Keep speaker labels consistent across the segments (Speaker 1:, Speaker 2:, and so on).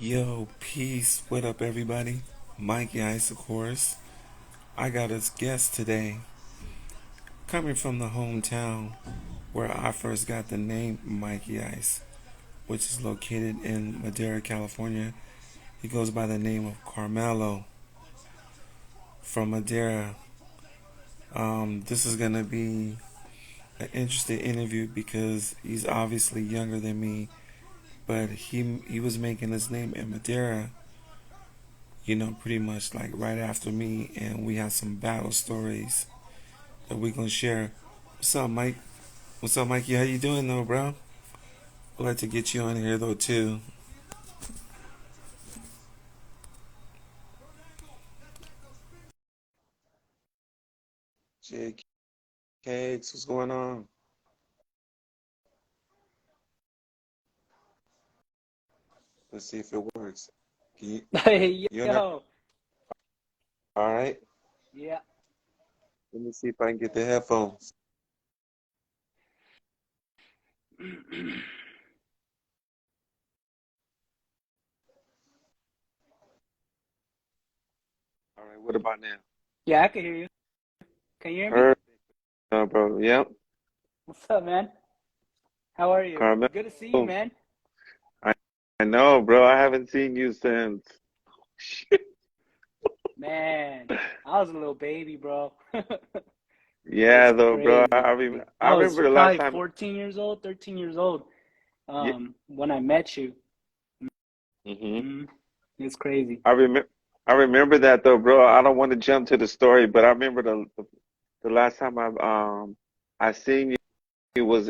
Speaker 1: Yo, peace. What up, everybody? Mikey Ice, of course. I got a guest today coming from the hometown where I first got the name Mikey Ice, which is located in Madera, California. He goes by the name of Carmelo from Madera. This is going to be an interesting interview because he's obviously younger than me, but he was making his name in Madera, pretty much like right after me, and we have some battle stories that we're gonna share. What's up, Mike? What's up, Mikey? How you doing, though, bro? I'd like to get you on here though too. Jake Cakes, what's going on? Let's see if it works. Can you?
Speaker 2: Hey,
Speaker 1: You on there?
Speaker 2: yo.
Speaker 1: All right.
Speaker 2: Yeah.
Speaker 1: Let me see if I can get the headphones. All right. What about now?
Speaker 2: Yeah, I can hear you. Can you hear me?
Speaker 1: Perfect, bro. Yep.
Speaker 2: What's up, man? How are you?
Speaker 1: Carmelo.
Speaker 2: Good to see you, man.
Speaker 1: I I know, bro. I haven't seen you since.
Speaker 2: Man, I was a little baby, bro.
Speaker 1: Yeah,
Speaker 2: It's
Speaker 1: though, bro.
Speaker 2: crazy.
Speaker 1: I
Speaker 2: I was
Speaker 1: remember the last
Speaker 2: probably
Speaker 1: time.
Speaker 2: 14 years old, 13 years old,
Speaker 1: Yeah.
Speaker 2: when I met you.
Speaker 1: hmm
Speaker 2: hmm It's crazy.
Speaker 1: I remember. I remember that though, bro. I don't want to jump to the story, but I remember the last time I seen you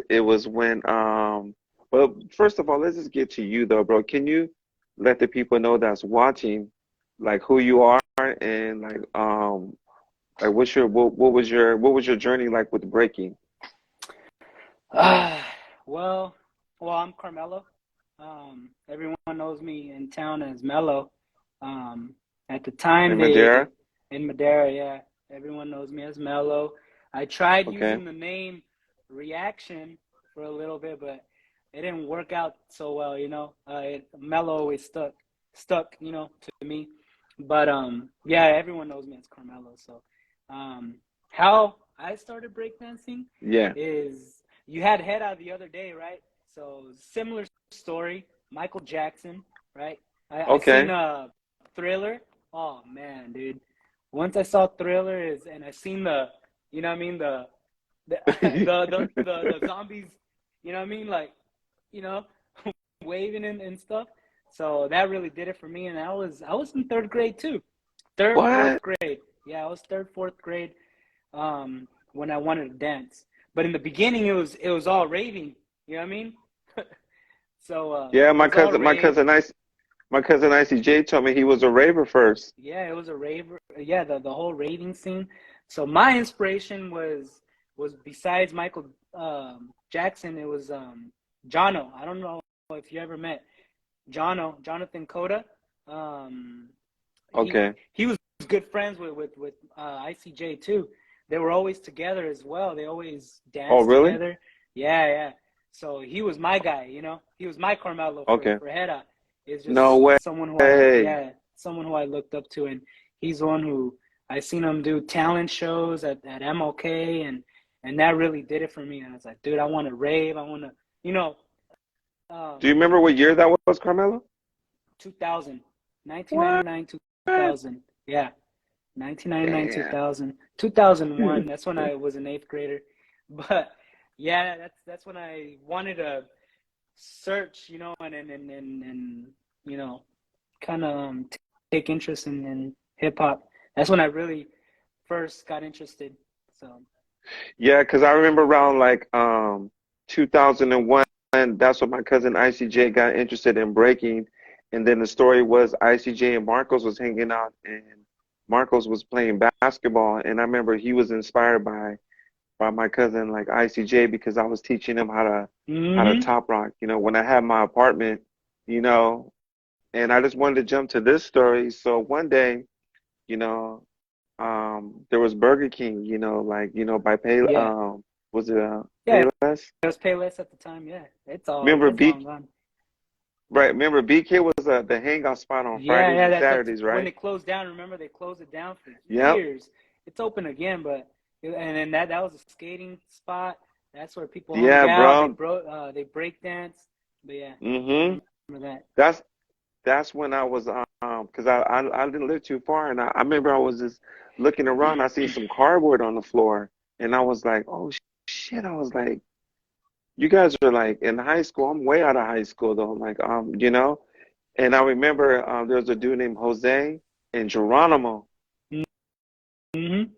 Speaker 1: it was when well, first of all, let's just get to you though, bro. Can you let the people know that's watching like who you are and like what was your journey like with breaking?
Speaker 2: Ah, well, I'm Carmelo. Everyone knows me in town as Mellow. Um, at the time,
Speaker 1: In Madera?
Speaker 2: in Madera, yeah, everyone knows me as Mellow. I tried
Speaker 1: Okay.
Speaker 2: using the name Reaction for a little bit, but it didn't work out so well, Mellow always stuck, to me. But yeah, everyone knows me as Carmelo. So, um, how I started breakdancing
Speaker 1: Yeah.
Speaker 2: is you had Head Out the other day, right? So similar story, Michael Jackson, right? I seen
Speaker 1: Okay.
Speaker 2: a Thriller. Oh man, dude. Once I saw Thriller is and I seen the, you know what I mean, the the zombies, you know what I mean, like, you know, waving and stuff. So that really did it for me, and I was in third grade too, third fourth
Speaker 1: What?
Speaker 2: grade. Yeah, I was third fourth grade when I wanted to dance. But in the beginning, it was all raving. You know what I mean? So
Speaker 1: Yeah,
Speaker 2: it
Speaker 1: my
Speaker 2: was all
Speaker 1: cousin my
Speaker 2: rave.
Speaker 1: cousin Ice my cousin ICJ told me he was a raver first.
Speaker 2: Yeah, it was a rave. Yeah, the whole raving scene. So my inspiration was besides Michael Jackson, it was Jono. I don't know if you ever met Jonathan Coda. Um,
Speaker 1: Okay.
Speaker 2: he was good friends with ICJ too. They were always together as well. They always
Speaker 1: Oh,
Speaker 2: danced
Speaker 1: really?
Speaker 2: together. Yeah, yeah. So he was my guy, He was my Carmelo
Speaker 1: Okay.
Speaker 2: for Hera. It's
Speaker 1: No
Speaker 2: just
Speaker 1: way.
Speaker 2: someone who I looked up to, and he's the one who I seen him do talent shows at MLK, and that really did it for me. And I was like, dude, I want to rave. I want to, you know,
Speaker 1: Do you
Speaker 2: um,
Speaker 1: remember what year that was, Carmelo?
Speaker 2: 2000,
Speaker 1: What?
Speaker 2: 1999, 2000. Yeah. 1999,
Speaker 1: Damn.
Speaker 2: 2000, 2001. That's when I was an eighth grader. But yeah, that's when I wanted to search, and you know, kind of take interest in hip hop. That's when I really first got interested. So
Speaker 1: Yeah, because I remember around like 2001, that's when my cousin ICJ got interested in breaking. And then the story was ICJ and Marcos was hanging out and Marcos was playing basketball. And I remember he was inspired by my cousin like ICJ because I was teaching him how to
Speaker 2: hmm
Speaker 1: top rock, when I had my apartment, you know, and I just wanted to jump to this story. So one day, you know, there was Burger King, like, by Pay,
Speaker 2: yeah,
Speaker 1: was it
Speaker 2: yeah.
Speaker 1: Payless?
Speaker 2: It was Payless at the time. Yeah, it's
Speaker 1: Remember
Speaker 2: long gone.
Speaker 1: Right. Remember, BK was the hangout spot on
Speaker 2: Yeah,
Speaker 1: Fridays
Speaker 2: yeah,
Speaker 1: and
Speaker 2: that's
Speaker 1: Saturdays,
Speaker 2: when
Speaker 1: right?
Speaker 2: it closed down. Remember, they closed it down for
Speaker 1: Yep.
Speaker 2: years. It's open again, but and then that was a skating spot. That's where people hung
Speaker 1: Yeah,
Speaker 2: out.
Speaker 1: bro.
Speaker 2: They break danced. But yeah, I
Speaker 1: Mm-hmm.
Speaker 2: remember that.
Speaker 1: That's that's when I was because I didn't live too far, and I remember I was just looking around. I seen some cardboard on the floor, and I was like, oh shit! I was like, you guys are like in high school. I'm way out of high school though. I'm like, and I remember there was a dude named Jose and Geronimo.
Speaker 2: Mm-hmm.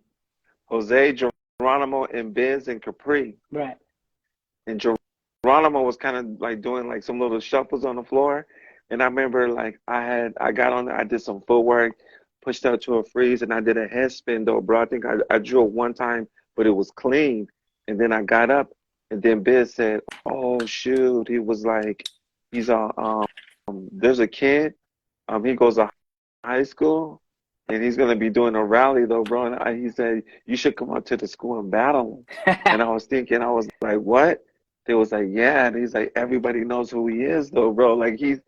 Speaker 1: Jose, Geronimo, and Biz and Capri.
Speaker 2: Right.
Speaker 1: And Geronimo was kind of like doing like some little shuffles on the floor. And I remember like I got on there, I did some footwork, pushed out to a freeze, and I did a head spin though, bro. I think I drew it one time, but it was clean. And then I got up, and then Biz said, "Oh shoot," he was like, "He's there's a kid, he goes to high school, and he's gonna be doing a rally though, bro." And he said, "You should come out to the school and battle him." And I was thinking, I was like, "What?" They was like, "Yeah," and he's like, "Everybody knows who he is, though, bro. Like he's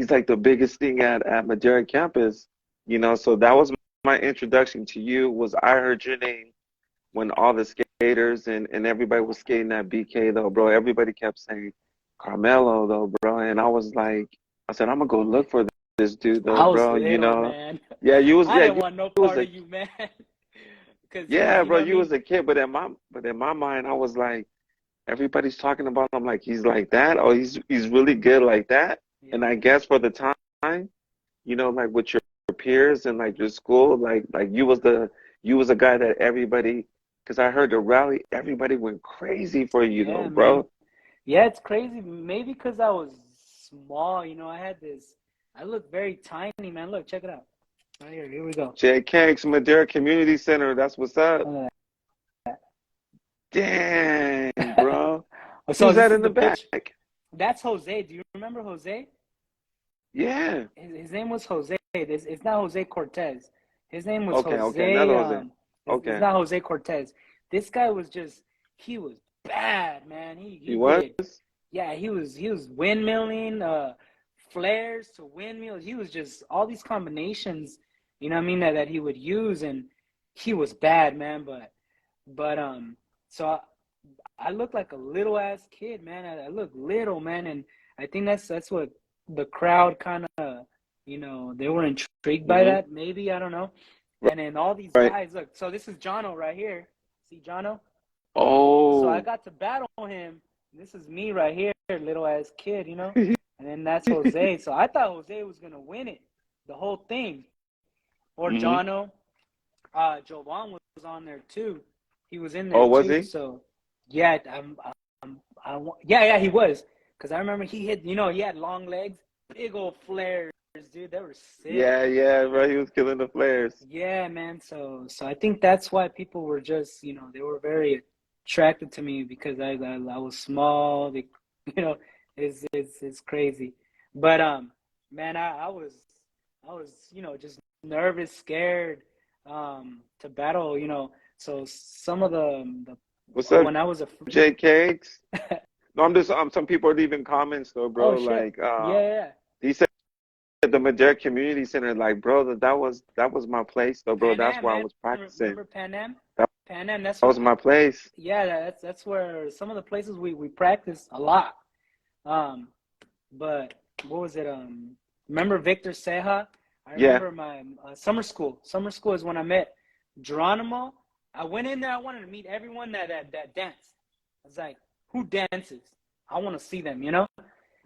Speaker 1: like the biggest thing at Madera campus, you know." So that was my introduction to you. Was I heard your name when all the skaters and everybody was skating at BK though, bro. Everybody kept saying Carmelo though, bro, and I was like, I said, I'm gonna go look for this dude though,
Speaker 2: I was
Speaker 1: bro. You
Speaker 2: little,
Speaker 1: know,
Speaker 2: man.
Speaker 1: yeah,
Speaker 2: I didn't
Speaker 1: you
Speaker 2: want no
Speaker 1: was
Speaker 2: part
Speaker 1: a
Speaker 2: of you, man. Cause
Speaker 1: yeah,
Speaker 2: you
Speaker 1: bro.
Speaker 2: know what I
Speaker 1: You
Speaker 2: mean.
Speaker 1: was a kid, but in my mind, I was like, everybody's talking about him like he's like that, or he's really good like that.
Speaker 2: Yeah,
Speaker 1: And I
Speaker 2: man.
Speaker 1: guess for the time, you know, like with your peers and like your school, like you was a guy that everybody, because I heard the rally, everybody went crazy for you though,
Speaker 2: Yeah, man.
Speaker 1: bro.
Speaker 2: Yeah, it's crazy. Maybe because I was small, I had this. I look very tiny, man. Look, check it out. Right here. Here we go.
Speaker 1: Jay Kanks, Madera Community Center, that's what's up.
Speaker 2: Look
Speaker 1: Dang,
Speaker 2: at that.
Speaker 1: bro.
Speaker 2: So
Speaker 1: Who's
Speaker 2: this
Speaker 1: that
Speaker 2: is
Speaker 1: in
Speaker 2: the
Speaker 1: the back?
Speaker 2: pitch. That's Jose. Do you remember Jose?
Speaker 1: Yeah.
Speaker 2: His name was Jose. It's not Jose Cortez. His name was
Speaker 1: Okay, another
Speaker 2: Jose.
Speaker 1: Jose.
Speaker 2: It's
Speaker 1: Okay.
Speaker 2: not Jose Cortez. This guy was just he was bad, man.
Speaker 1: He
Speaker 2: He
Speaker 1: was?
Speaker 2: did. Yeah, he was windmilling, flares to windmills. He was just all these combinations, you know what I mean, that he would use, and he was bad, man. But so I look like a little ass kid, man. I look little, man, and I think that's what the crowd kind of, they were intrigued by
Speaker 1: Mm-hmm.
Speaker 2: that. Maybe I don't know. And then all these
Speaker 1: Right.
Speaker 2: guys, look. So this is Jono right here. See Jono? So I
Speaker 1: Oh.
Speaker 2: got to battle him. This is me right here, little ass kid, And then that's Jose. So I thought Jose was gonna win it, the whole thing. Or
Speaker 1: Mm-hmm.
Speaker 2: Jono, Jovan was on there too. He was in
Speaker 1: Oh,
Speaker 2: there
Speaker 1: was
Speaker 2: too.
Speaker 1: he?
Speaker 2: So yeah, yeah, he was. Cause I remember he hit. He had long legs, big old flares, dude. They were sick.
Speaker 1: Yeah, bro. He was killing the flares.
Speaker 2: Yeah, man. So I think that's why people were just, they were very attracted to me because I was small. You know, it's crazy. But man, I was just nervous, scared to battle. So some of the
Speaker 1: What's up,
Speaker 2: when I was a
Speaker 1: Jay Cakes? No, I'm just some people are leaving comments though,
Speaker 2: oh
Speaker 1: bro.
Speaker 2: shit,
Speaker 1: Like
Speaker 2: yeah, yeah.
Speaker 1: he said the Madera Community Center, like, bro, that was my place though, bro.
Speaker 2: Pan
Speaker 1: That's
Speaker 2: Am,
Speaker 1: where I
Speaker 2: man.
Speaker 1: was practicing.
Speaker 2: Remember Pan Am?
Speaker 1: That,
Speaker 2: Pan Am. That's
Speaker 1: that
Speaker 2: where
Speaker 1: was my place.
Speaker 2: yeah, that's where some of the places we practice a lot. Um, but what was it? Remember Victor Ceja? I
Speaker 1: Yeah.
Speaker 2: remember my summer school. Summer school is when I met Geronimo. I went in there. I wanted to meet everyone that danced. I was like, who dances? I want to see them, And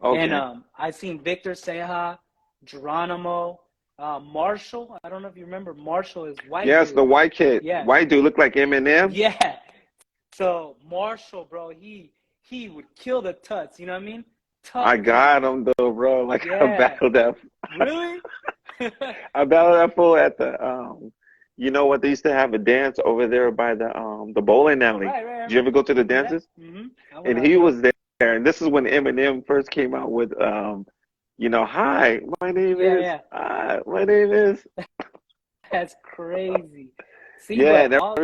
Speaker 1: Okay.
Speaker 2: I seen Victor Ceja, Geronimo, Marshall. I don't know if you remember Marshall is white
Speaker 1: Yes,
Speaker 2: dude.
Speaker 1: the white kid.
Speaker 2: Yeah,
Speaker 1: White dude looked like Eminem.
Speaker 2: yeah. So Marshall, bro, he would kill the tuts. You know what I mean? Tough
Speaker 1: I
Speaker 2: guy.
Speaker 1: got him though, bro. Like I
Speaker 2: Yeah.
Speaker 1: battled that.
Speaker 2: Really?
Speaker 1: I battled that fool at the you know what, they used to have a dance over there by the bowling alley.
Speaker 2: Right, right.
Speaker 1: Did you ever go
Speaker 2: I
Speaker 1: to the
Speaker 2: remember that.
Speaker 1: dances? And
Speaker 2: I
Speaker 1: he
Speaker 2: went.
Speaker 1: was there, and this is when Eminem first came out with hi,
Speaker 2: Yeah, yeah.
Speaker 1: my name is
Speaker 2: That's crazy. See,
Speaker 1: yeah,
Speaker 2: but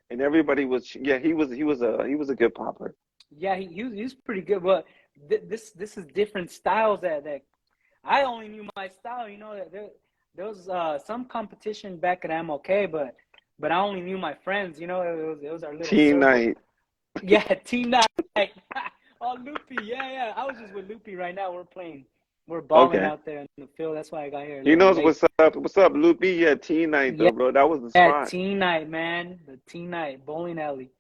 Speaker 1: and everybody was yeah, he was a good popper.
Speaker 2: yeah, he was pretty good. this is different styles that I only knew my style. That there was some competition back at MLK, but I only knew my friends. It was our little
Speaker 1: Teen
Speaker 2: circle.
Speaker 1: night.
Speaker 2: Yeah, team night. Oh, Loopy. Yeah. I was just with Loopy right now. We're balling
Speaker 1: Okay.
Speaker 2: out there in the field. That's why I got here a
Speaker 1: He
Speaker 2: little
Speaker 1: knows
Speaker 2: late.
Speaker 1: what's up. What's up, Loopy? Yeah, teen night
Speaker 2: Yeah,
Speaker 1: though, bro. That was the
Speaker 2: yeah,
Speaker 1: spot.
Speaker 2: team night, man. The team night bowling alley.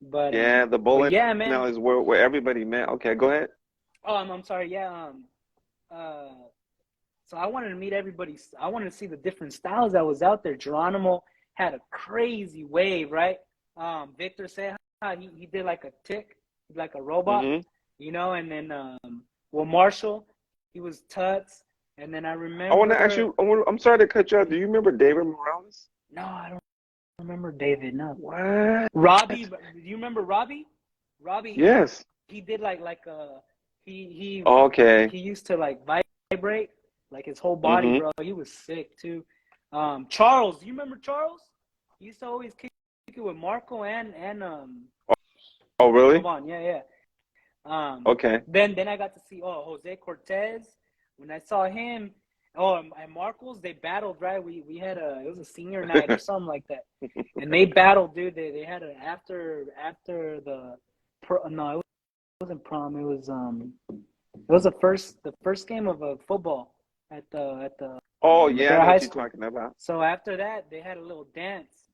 Speaker 2: But
Speaker 1: Yeah, the
Speaker 2: but
Speaker 1: bowling
Speaker 2: yeah, man.
Speaker 1: now is where everybody met. Okay, go ahead.
Speaker 2: Oh, I'm sorry. Yeah. Uh. So I wanted to meet everybody. I wanted to see the different styles that was out there. Geronimo had a crazy wave, right? Victor said he did like a tick, like a robot,
Speaker 1: Mm-hmm.
Speaker 2: and then well, Marshall, he was Tuts, and then I
Speaker 1: I want to ask
Speaker 2: remember.
Speaker 1: you. I'm sorry to cut you off. Do you remember David Morales?
Speaker 2: No, I don't remember David. No,
Speaker 1: What?
Speaker 2: Robbie. Do you remember Robbie? Robbie,
Speaker 1: Yes.
Speaker 2: he did like a
Speaker 1: Okay.
Speaker 2: he used to like vibrate like his whole body,
Speaker 1: Mm-hmm.
Speaker 2: bro. He was sick too. Charles, do you remember Charles? He used to always kick it with Marco and
Speaker 1: Oh, really?
Speaker 2: Jovan. Yeah.
Speaker 1: Okay.
Speaker 2: Then I got to see Jose Cortez. When I saw him, and Marcos, they battled, right? We had it was a senior night or something like that, and they battled, dude. They had a after the no, it wasn't prom. It was the first game of football at the
Speaker 1: Oh, yeah, I
Speaker 2: Madera
Speaker 1: know
Speaker 2: High
Speaker 1: what you're
Speaker 2: School.
Speaker 1: talking about.
Speaker 2: So after that, they had a little dance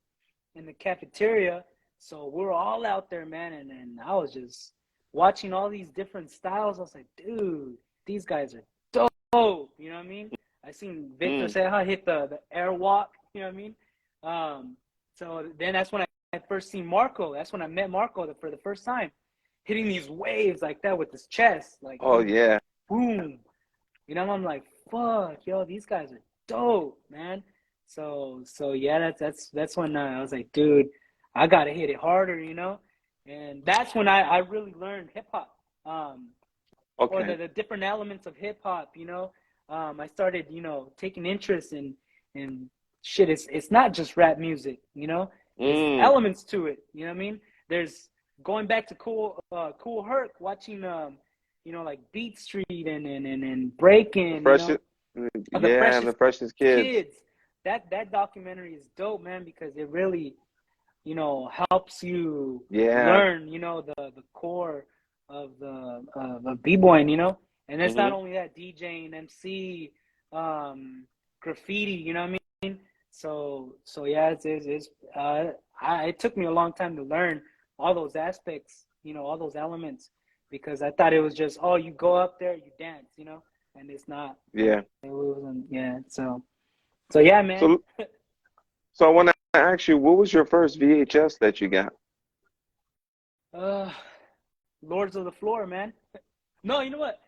Speaker 2: in the cafeteria. So we're all out there, man, and I was just watching all these different styles. I was like, dude, these guys are dope. You know what I mean? I seen Victor
Speaker 1: Mm.
Speaker 2: Seja hit the air walk. You know what I mean? So then that's when I first seen Marco. That's when I met Marco for the first time, hitting these waves like that with his chest, like
Speaker 1: Oh, yeah.
Speaker 2: boom. I'm like, fuck, yo, these guys are dope, man. So yeah, that's when I was like, dude, I gotta hit it harder, and that's when I really learned hip hop, or
Speaker 1: Okay.
Speaker 2: the different elements of hip hop, I started, taking interest in shit. It's not just rap music, there's
Speaker 1: Mm.
Speaker 2: elements to it, you know what I mean? There's going back to Cool Herc, watching like Beat Street and
Speaker 1: The
Speaker 2: Breaking,
Speaker 1: freshest.
Speaker 2: the
Speaker 1: Yeah, the
Speaker 2: Freshest
Speaker 1: freshest kids.
Speaker 2: Kids. That documentary is dope, man, because it really, helps you
Speaker 1: Yeah.
Speaker 2: learn, the core of b-boying, and it's not
Speaker 1: Mm-hmm.
Speaker 2: only that, DJing, MC, graffiti, you know what I mean? So yeah, it took me a long time to learn all those aspects, all those elements, because I thought it was just, you go up there, you dance, and it's not.
Speaker 1: Yeah.
Speaker 2: It wasn't. Yeah. So yeah, man.
Speaker 1: So, I want to ask you, what was your first VHS that you got?
Speaker 2: Uh, Lords of the Floor, man. No, you know what?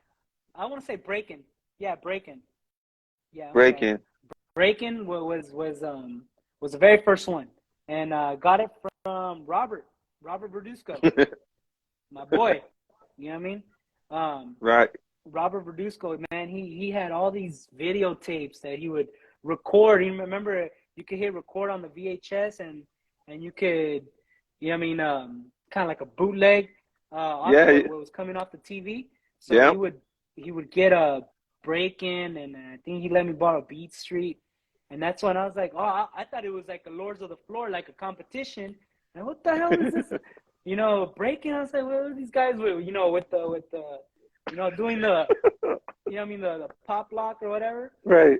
Speaker 2: I want to say Breaking. Yeah, Breaking. Yeah, I'm sorry.
Speaker 1: Breaking.
Speaker 2: Breaking was the very first one, and got it from Robert Verduzco, my boy. You know what I mean?
Speaker 1: Right.
Speaker 2: Robert Verduzco, man, he had all these videotapes that he would record. You remember, you could hit record on the VHS, and you could, kind of like a bootleg off
Speaker 1: Yeah.
Speaker 2: what was coming off the TV. So
Speaker 1: Yeah.
Speaker 2: he would get a Break In, and I think he let me borrow Beat Street, and that's when I was like, I thought it was like a Lords of the Floor, like a competition. And what the hell is this? Break In. I was like, what are these guys with? With the doing the, the pop lock or whatever.
Speaker 1: Right.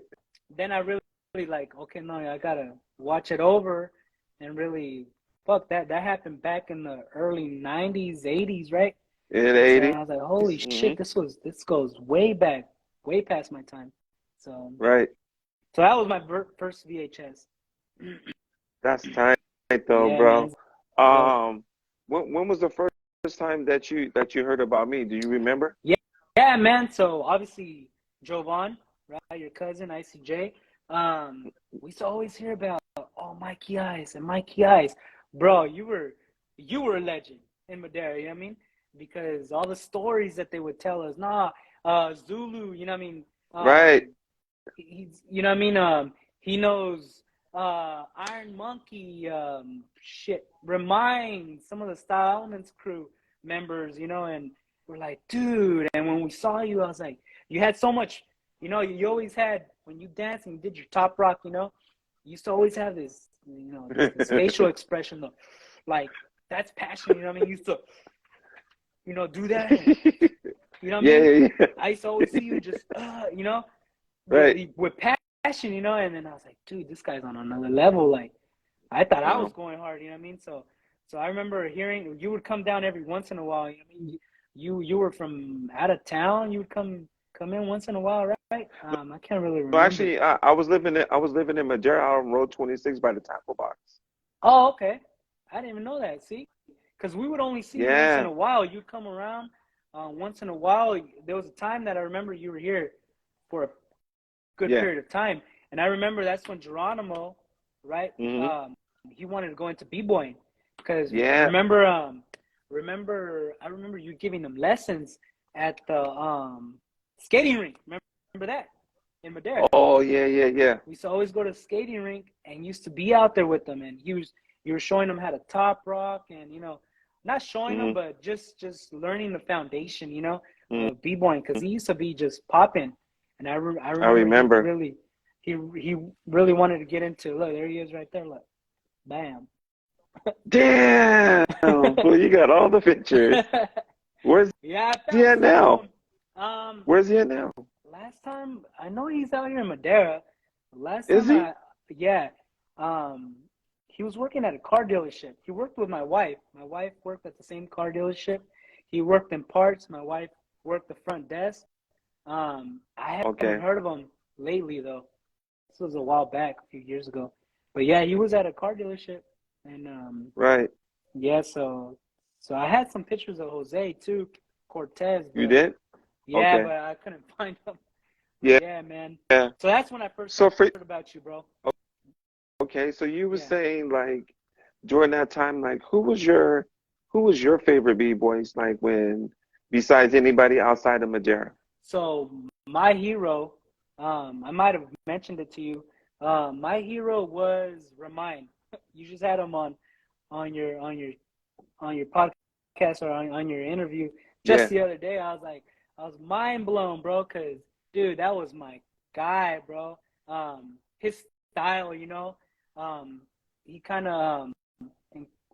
Speaker 2: Then I really like, okay, no, I gotta watch it over and really, fuck that. That happened back in the early '90s, '80s, right?
Speaker 1: In
Speaker 2: And so
Speaker 1: 80.
Speaker 2: I was like, holy
Speaker 1: Mm-hmm.
Speaker 2: shit, this goes way back, way past my time. So
Speaker 1: Right.
Speaker 2: that was my first VHS.
Speaker 1: That's tight though,
Speaker 2: Yeah, man.
Speaker 1: bro.
Speaker 2: So
Speaker 1: When was the first time that you heard about me? Do you remember?
Speaker 2: yeah, man. So obviously, Jovan, right, your cousin, ICJ. We used to always hear about, Mikey Ice and Mikey Ice, bro. You were a legend in Madera. You know what I mean? Because all the stories that they would tell us, Zulu. You know what I mean?
Speaker 1: Right.
Speaker 2: He's, you know what I mean? He knows Iron Monkey, Remind some of the Style Elements crew members, and we're like, dude. And when we saw you, I was like, you had so much, you always had, when you danced and you did your top rock, you used to always have this, this facial expression, though. Like, that's passion, you know what I mean? You used to, do that. And, you know what I mean?
Speaker 3: Yeah, yeah.
Speaker 2: I used to always see you just,
Speaker 3: Right.
Speaker 2: with passion, and then I was like, dude, this guy's on another level. Like, I thought I was going hard, you know what I mean? So I remember hearing you would come down every once in a while. You know what I mean? You were from out of town. You would come in once in a while, right? I can't really
Speaker 3: Well,
Speaker 2: remember.
Speaker 3: actually, I was living in Madera out on Road 26 by the tackle box.
Speaker 2: Oh, okay. I didn't even know that. See, because we would only see you once in
Speaker 3: Yeah.
Speaker 2: a while. You'd come around once in a while. There was a time that I remember you were here for a good
Speaker 3: Yeah.
Speaker 2: period of time, and I remember that's when Geronimo, right?
Speaker 3: Hmm.
Speaker 2: He wanted to go into b-boying because
Speaker 3: Yeah.
Speaker 2: I remember you giving them lessons at the skating rink. Remember that in Madera?
Speaker 3: Oh, yeah, yeah, yeah.
Speaker 2: We used to always go to the skating rink and used to be out there with them. And you were showing them how to top rock and not showing them,
Speaker 3: Hmm.
Speaker 2: but just learning the foundation,
Speaker 3: Hmm.
Speaker 2: of b-boying because he used to be just popping. And I
Speaker 3: I
Speaker 2: remember
Speaker 3: remember.
Speaker 2: he really wanted to get into. Look, there he is right there. Look, bam.
Speaker 3: Damn. Well, you got all the pictures. Where's
Speaker 2: Yeah, I
Speaker 3: he
Speaker 2: found
Speaker 3: at
Speaker 2: some of
Speaker 3: now?
Speaker 2: them.
Speaker 3: Where's he at now?
Speaker 2: Last time I know he's out here in Madera. Last
Speaker 3: Is
Speaker 2: time
Speaker 3: he?
Speaker 2: yeah, um, he was working at a car dealership. He worked with my wife. My wife worked at the same car dealership. He worked in parts. My wife worked the front desk. I haven't
Speaker 3: Okay.
Speaker 2: heard of him lately though. This was a while back, a few years ago. But yeah, he was at a car dealership, and
Speaker 3: Right.
Speaker 2: yeah, so I had some pictures of Jose too, Cortez,
Speaker 3: You
Speaker 2: but
Speaker 3: did?
Speaker 2: yeah,
Speaker 3: Okay.
Speaker 2: but I couldn't find him. But
Speaker 3: Yeah.
Speaker 2: yeah, man.
Speaker 3: Yeah.
Speaker 2: So that's when I first
Speaker 3: So
Speaker 2: heard
Speaker 3: for
Speaker 2: about you, bro.
Speaker 3: okay, so you were
Speaker 2: Yeah.
Speaker 3: saying like during that time, like who was your favorite B-boys like when besides anybody outside of Madera?
Speaker 2: So my hero, I might have mentioned it to you. My hero was Remind. You just had him on your podcast or on your interview just
Speaker 3: Yeah.
Speaker 2: the other day. I was mind blown, bro, because dude, that was my guy, bro. His style, um, he kind of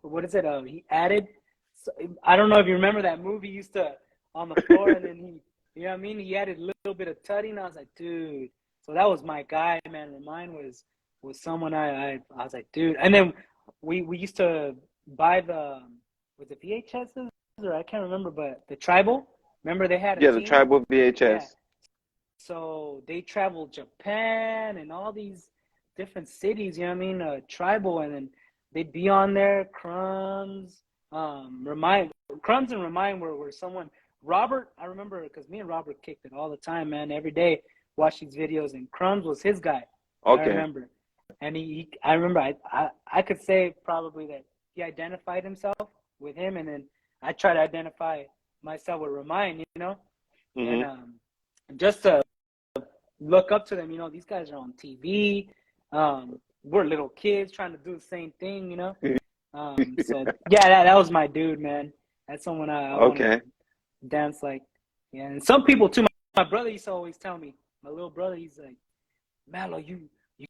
Speaker 2: what is it? He added. So, I don't know if you remember that movie. He used to on the floor, and then you know what I mean. He added a little bit of tutting. I was like, dude. So that was my guy, man. And mine was someone I was like, dude. And then we used to buy the was it VHSs or I can't remember, but the tribal. Remember they had a
Speaker 3: Yeah, the
Speaker 2: team.
Speaker 3: tribal
Speaker 2: Yeah.
Speaker 3: VHS.
Speaker 2: So they traveled Japan and all these different cities, you know what I mean? Tribal, and then they'd be on there. Crumbs and Remind were someone. Robert, I remember because me and Robert kicked it all the time, man. Every day, watch these videos, and Crumbs was his guy. I
Speaker 3: Okay.
Speaker 2: remember, and I remember, I could say probably that he identified himself with him, and then I try to identify myself with Remind, and
Speaker 3: Hmm.
Speaker 2: just to look up to them. These guys are on TV. We're little kids trying to do the same thing. So yeah, that was my dude, man. That's someone I wanted
Speaker 3: Okay.
Speaker 2: to dance like. Yeah, and some people too. My brother used to always tell me. My little brother, he's like, Mellow, you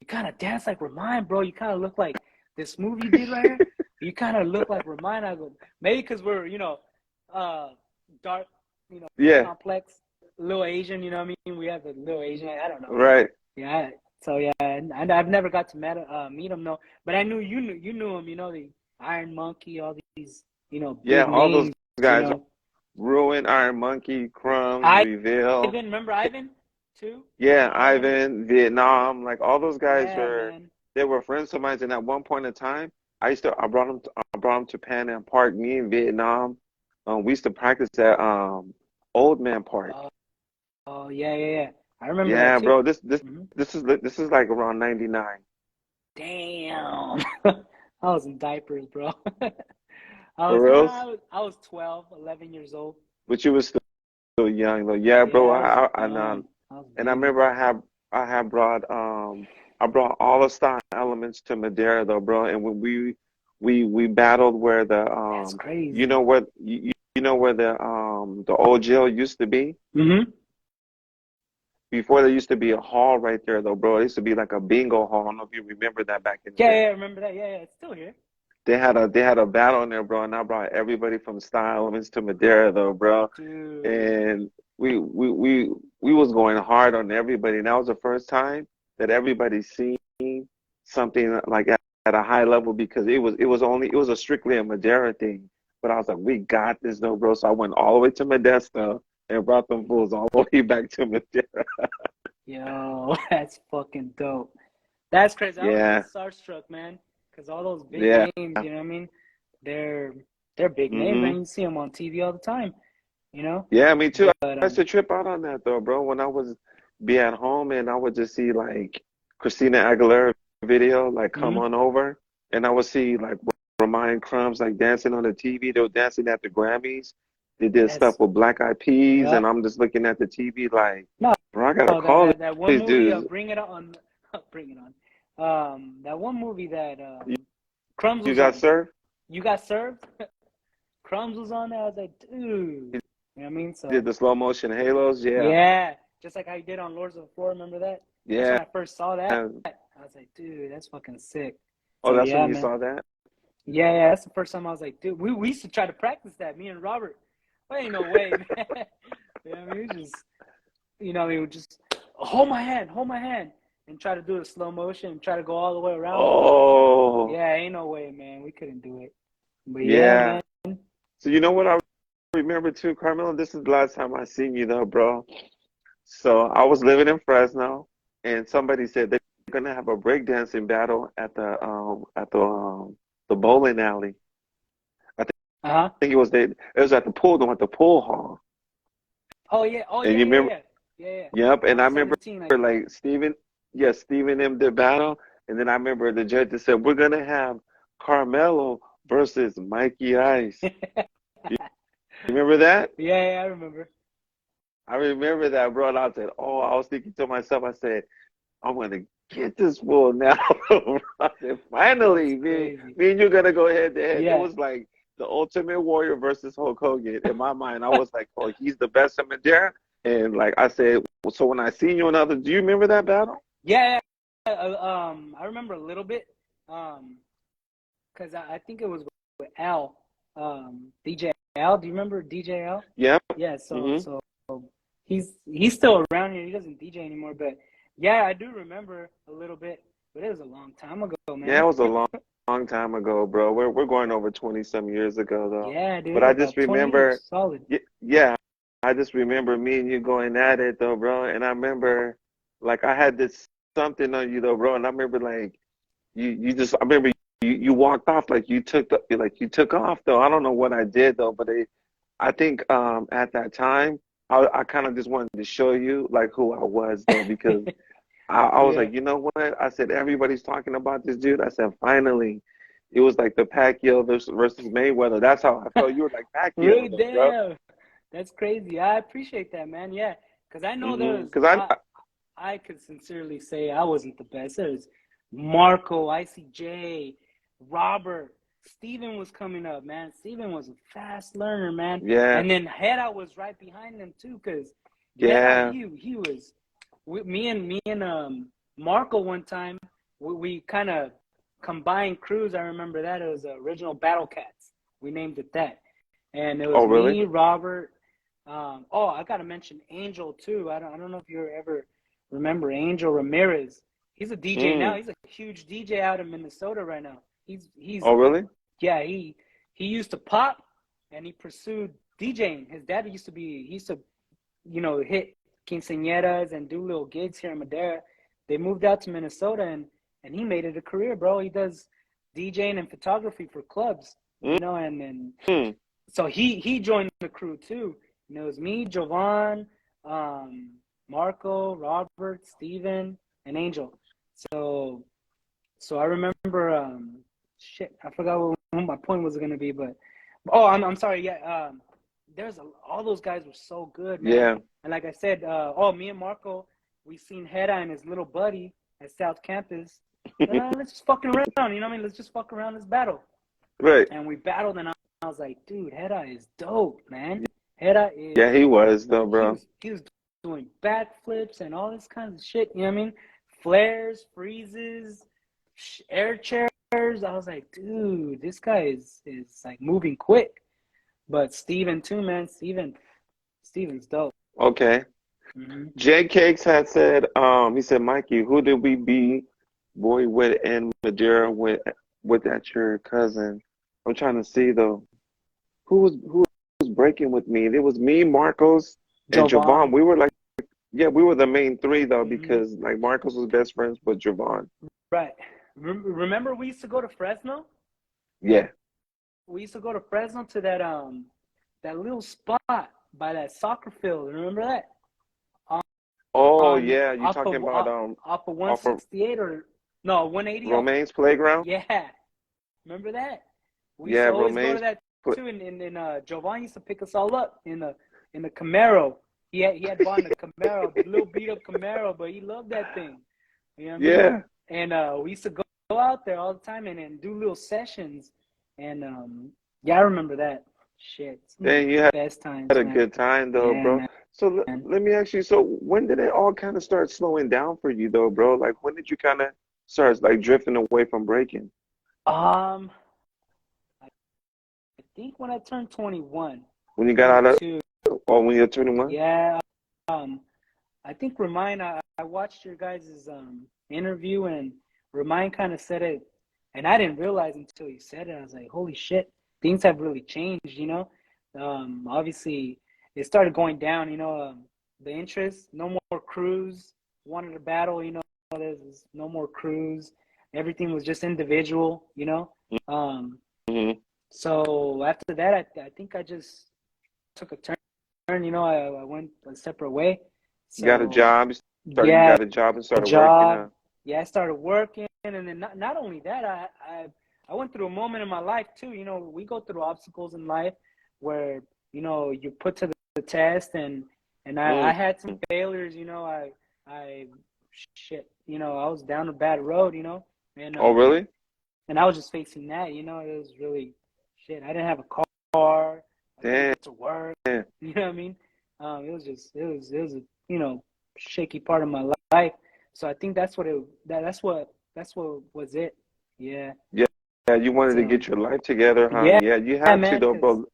Speaker 2: kind of dance like Remind, bro. You kind of look like this movie you did right here. You kind of look like Remind. I go, maybe because we're dark,
Speaker 3: Yeah.
Speaker 2: complex, little Asian. You know what I mean? We have a little Asian. I don't know.
Speaker 3: Right.
Speaker 2: Yeah. So yeah, and I've never got to meet him though. But I knew you knew him. The Iron Monkey, all these
Speaker 3: Yeah,
Speaker 2: big
Speaker 3: all those
Speaker 2: names. You
Speaker 3: guys.
Speaker 2: know,
Speaker 3: Ruin, Iron Monkey, Crumbs,
Speaker 2: Ivan.
Speaker 3: Reveal.
Speaker 2: Remember Ivan too?
Speaker 3: Yeah,
Speaker 2: Ivan.
Speaker 3: Ivan, Vietnam, like all those guys
Speaker 2: Yeah,
Speaker 3: were
Speaker 2: man.
Speaker 3: they were friends of mine and at one point in time I brought them to Pan Am Park, me in Vietnam. We used to practice at Old Man Park.
Speaker 2: Oh, oh yeah, yeah, yeah. I remember that
Speaker 3: Yeah,
Speaker 2: too.
Speaker 3: bro, this this
Speaker 2: Hmm.
Speaker 3: this is this is like around 99.
Speaker 2: Damn. I was in diapers, bro.
Speaker 3: For reals?
Speaker 2: I was 12, 11 years old.
Speaker 3: But you was still young though. Yeah, bro,
Speaker 2: Yeah, I was
Speaker 3: I
Speaker 2: young. I was a
Speaker 3: and I
Speaker 2: baby.
Speaker 3: remember I had brought all the style elements to Madera though, bro. And when we battled where the
Speaker 2: That's
Speaker 3: you
Speaker 2: crazy.
Speaker 3: know what you know where the the old jail used to be.
Speaker 2: Mm-hmm.
Speaker 3: Before there used to be a hall right there though, bro. It used to be like a bingo hall. I don't know if you remember that back in the
Speaker 2: Yeah,
Speaker 3: day.
Speaker 2: yeah, I remember that. Yeah, yeah, it's still here.
Speaker 3: They had a battle in there, bro, and I brought everybody from Style Elements to Madera though, bro.
Speaker 2: Dude.
Speaker 3: And we was going hard on everybody. And that was the first time that everybody seen something like at a high level because it was a strictly a Madera thing. But I was like, we got this though, bro. So I went all the way to Modesto and brought them fools all the way back to Madera.
Speaker 2: Yo, that's fucking dope. That's crazy. I was
Speaker 3: Yeah,
Speaker 2: starstruck, man, because all those big
Speaker 3: yeah.
Speaker 2: names, you know what I mean? They're they're big names, man.
Speaker 3: hmm
Speaker 2: You see them on TV all the time, you know?
Speaker 3: Yeah, me too.
Speaker 2: But
Speaker 3: I used to trip out on that though, bro. When I was be at home and I would just see like Christina Aguilera video like come
Speaker 2: mhm.
Speaker 3: on over, and I would see like Remind Crumbs like dancing on the TV. They were dancing at the Grammys. They did stuff
Speaker 2: That's
Speaker 3: with Black Eyed Peas,
Speaker 2: yeah.
Speaker 3: and I'm just looking at the TV like,
Speaker 2: No,
Speaker 3: bro, I gotta
Speaker 2: that
Speaker 3: call
Speaker 2: that one
Speaker 3: these
Speaker 2: movie,
Speaker 3: dudes.
Speaker 2: Bring It On, Bring It On. That one movie that
Speaker 3: You,
Speaker 2: Crumbs
Speaker 3: you
Speaker 2: was
Speaker 3: got
Speaker 2: on.
Speaker 3: served?
Speaker 2: You Got Served? Crumbs was on there. I was like, dude, you know what I mean?
Speaker 3: Did
Speaker 2: So
Speaker 3: the slow motion halos? Yeah,
Speaker 2: yeah, just like how you did on Lords of the Floor. Remember that? That's when
Speaker 3: yeah.
Speaker 2: I first saw that. I was like, dude, that's fucking sick.
Speaker 3: Oh,
Speaker 2: So
Speaker 3: that's when
Speaker 2: yeah,
Speaker 3: you
Speaker 2: man.
Speaker 3: saw that?
Speaker 2: Yeah, yeah, that's the first time I was like, dude, we used to try to practice that, me and Robert. Well, ain't no way, man. You know what I mean? We just, you know, we would just hold my hand, and try to do it slow motion and try to go all the way around.
Speaker 3: Oh,
Speaker 2: Yeah, ain't no way, man. We couldn't do it. But yeah,
Speaker 3: yeah.
Speaker 2: man.
Speaker 3: So you know what I remember too, Carmelo? This is the last time I seen you though, bro. So I was living in Fresno, and somebody said they're gonna have a breakdancing battle at the bowling alley. I
Speaker 2: Uh-huh.
Speaker 3: think it was at the pool, no, at the pool hall.
Speaker 2: Oh
Speaker 3: And
Speaker 2: yeah,
Speaker 3: you
Speaker 2: yeah,
Speaker 3: remember?
Speaker 2: yeah. Yeah, yeah.
Speaker 3: Yep. And
Speaker 2: On
Speaker 3: I remember
Speaker 2: 17, I think.
Speaker 3: like Steven M did battle, and then I remember the judges said we're gonna have Carmelo versus Mikey Ice. You remember that?
Speaker 2: Yeah, yeah, I remember.
Speaker 3: I remember that, bro. And I said, oh, I was thinking to myself, I said, I'm gonna get this fool now. I said,
Speaker 2: That's
Speaker 3: finally,
Speaker 2: crazy.
Speaker 3: me and you gonna go head to head. It
Speaker 2: Yeah.
Speaker 3: was like the Ultimate Warrior versus Hulk Hogan. In my mind, I was like, oh, he's the best in Madera. And like I said, so when I seen you another, do you remember that battle?
Speaker 2: Yeah, yeah. I remember a little bit. Because I think it was with Al, DJ Al. Do you remember DJ Al?
Speaker 3: Yep.
Speaker 2: Yeah. So
Speaker 3: hmm
Speaker 2: so he's still around here. He doesn't DJ anymore, but yeah, I do remember a little bit. But it was a long time ago,
Speaker 3: Yeah,
Speaker 2: man.
Speaker 3: it was a long time ago, bro. We're going over 20 some years ago though.
Speaker 2: Yeah,
Speaker 3: But
Speaker 2: dude,
Speaker 3: I just
Speaker 2: about 20
Speaker 3: remember,
Speaker 2: years, solid.
Speaker 3: yeah, I just remember me and you going at it though, bro. And I remember, like, I had this something on you though, bro. And I remember, like, I remember you walked off like you took off though. I don't know what I did though, but I think at that time I kind of just wanted to show you like who I was though because I was
Speaker 2: Yeah.
Speaker 3: like, you know what? I said everybody's talking about this dude. I said finally, it was like the Pacquiao versus Mayweather. That's how I felt. You were like
Speaker 2: Really,
Speaker 3: Pacquiao though, bro.
Speaker 2: damn. That's crazy. I appreciate that, man. Yeah, because I know
Speaker 3: Because
Speaker 2: I could sincerely say I wasn't the best. There's Marco, ICJ, Robert, Steven was coming up, man. Steven was a fast learner, man.
Speaker 3: yeah,
Speaker 2: And then Hera was right behind them too, because Hera,
Speaker 3: yeah.
Speaker 2: he was with me and Marco one time. We kind of combined crews. I remember that it was original Battle Cats. We named it that, and it
Speaker 3: Oh,
Speaker 2: was
Speaker 3: really?
Speaker 2: me, Robert. Oh, I gotta mention Angel too. I don't know if you ever remember Angel Ramirez. He's a DJ now.
Speaker 3: Mm.
Speaker 2: He's a huge DJ out in Minnesota right now. He's
Speaker 3: Oh, really?
Speaker 2: yeah. He used to pop, and he pursued DJing. His dad he used to hit quinceañeras and do little gigs here in Madera. They moved out to Minnesota, and he made it a career, bro. He does DJing and photography for clubs,
Speaker 3: Mm.
Speaker 2: and
Speaker 3: Mm.
Speaker 2: so he joined the crew too. And it was me, Jovan, Marco, Robert, Steven, and Angel. So I remember shit, I forgot what my point was gonna be, but I'm sorry, yeah. All those guys were so good, man.
Speaker 3: Yeah.
Speaker 2: And like I said, me and Marco, we seen Hera and his little buddy at South Campus. Let's just fucking around, you know what I mean? Let's just fuck around, let's battle.
Speaker 3: Right.
Speaker 2: And we battled, and I was like, dude, Hera is dope, man. Hera
Speaker 3: Yeah,
Speaker 2: is
Speaker 3: he was though,
Speaker 2: like
Speaker 3: bro.
Speaker 2: he was doing backflips and all this kinds of shit. You know what I mean? Flares, freezes, air chairs. I was like, dude, this guy is like moving quick. But Steven too, man. Steven's dope.
Speaker 3: Okay.
Speaker 2: Hmm.
Speaker 3: Jay Cakes had said, he said, Mikey, who did we be boy with in Madera with that your cousin? I'm trying to see though. Who was breaking with me? It was me, Marcos, and
Speaker 2: Jovan.
Speaker 3: Javon. We were like, yeah, we were the main three though,
Speaker 2: Hmm.
Speaker 3: because like Marcos was best friends with Javon.
Speaker 2: Right. Remember we used to go to Fresno?
Speaker 3: Yeah.
Speaker 2: We used to go to Fresno to that little spot by that soccer field. Remember that?
Speaker 3: Oh
Speaker 2: On
Speaker 3: yeah, you
Speaker 2: off
Speaker 3: talking
Speaker 2: of
Speaker 3: about
Speaker 2: off of
Speaker 3: off of
Speaker 2: 168 or no 180 off.
Speaker 3: Romaine's playground?
Speaker 2: Yeah, remember that? We used
Speaker 3: Yeah,
Speaker 2: to always go to
Speaker 3: Romaine's
Speaker 2: that
Speaker 3: pl-
Speaker 2: too, and Giovanni used to pick us all up in the Camaro. He had bought the Camaro, the little beat up Camaro, but he loved that thing. You know what I mean?
Speaker 3: yeah.
Speaker 2: And we used to go out there all the time and do little sessions. And yeah, I remember that. Shit, some of the
Speaker 3: Dang, you had
Speaker 2: best times,
Speaker 3: a
Speaker 2: man.
Speaker 3: good time though,
Speaker 2: Yeah,
Speaker 3: bro. So
Speaker 2: man.
Speaker 3: let me ask you, so when did it all kind of start slowing down for you though, bro? Like when did you kind of start like drifting away from breaking?
Speaker 2: Um, I think when I turned 21,
Speaker 3: When you got out of
Speaker 2: 22.
Speaker 3: or when you're 21?
Speaker 2: Yeah. Um, I think Remind. I watched your guys' interview and Remind kind of said it, and I didn't realize until you said it. I was like, holy shit, things have really changed. You know, obviously it started going down. You know, the interest, no more crews. Wanted to battle. You know, there's no more crews. Everything was just individual. You know. Um,
Speaker 3: Mm-hmm.
Speaker 2: so after that, I think I just took a turn. You know, I went a separate way.
Speaker 3: You got a
Speaker 2: So
Speaker 3: job, you
Speaker 2: yeah,
Speaker 3: got a job and started working
Speaker 2: job.
Speaker 3: now.
Speaker 2: Yeah, I started working, and then not only that, I went through a moment in my life too. You know, we go through obstacles in life where you know you put to the test, and I
Speaker 3: Mm.
Speaker 2: had some failures. You know, I shit. You know, I was down a bad road. You know, and
Speaker 3: Oh,
Speaker 2: um
Speaker 3: really?
Speaker 2: and I was just facing that. You know, it was really shit. I didn't have a car. I couldn't
Speaker 3: Damn.
Speaker 2: get to work. You know what I mean? It was a shaky part of my life. So I think that's what was it. Yeah,
Speaker 3: Yeah. Yeah, you
Speaker 2: it's
Speaker 3: wanted to get your life together, huh?
Speaker 2: yeah,
Speaker 3: Yeah, you
Speaker 2: yeah,
Speaker 3: have to
Speaker 2: man,
Speaker 3: though,
Speaker 2: because
Speaker 3: bro.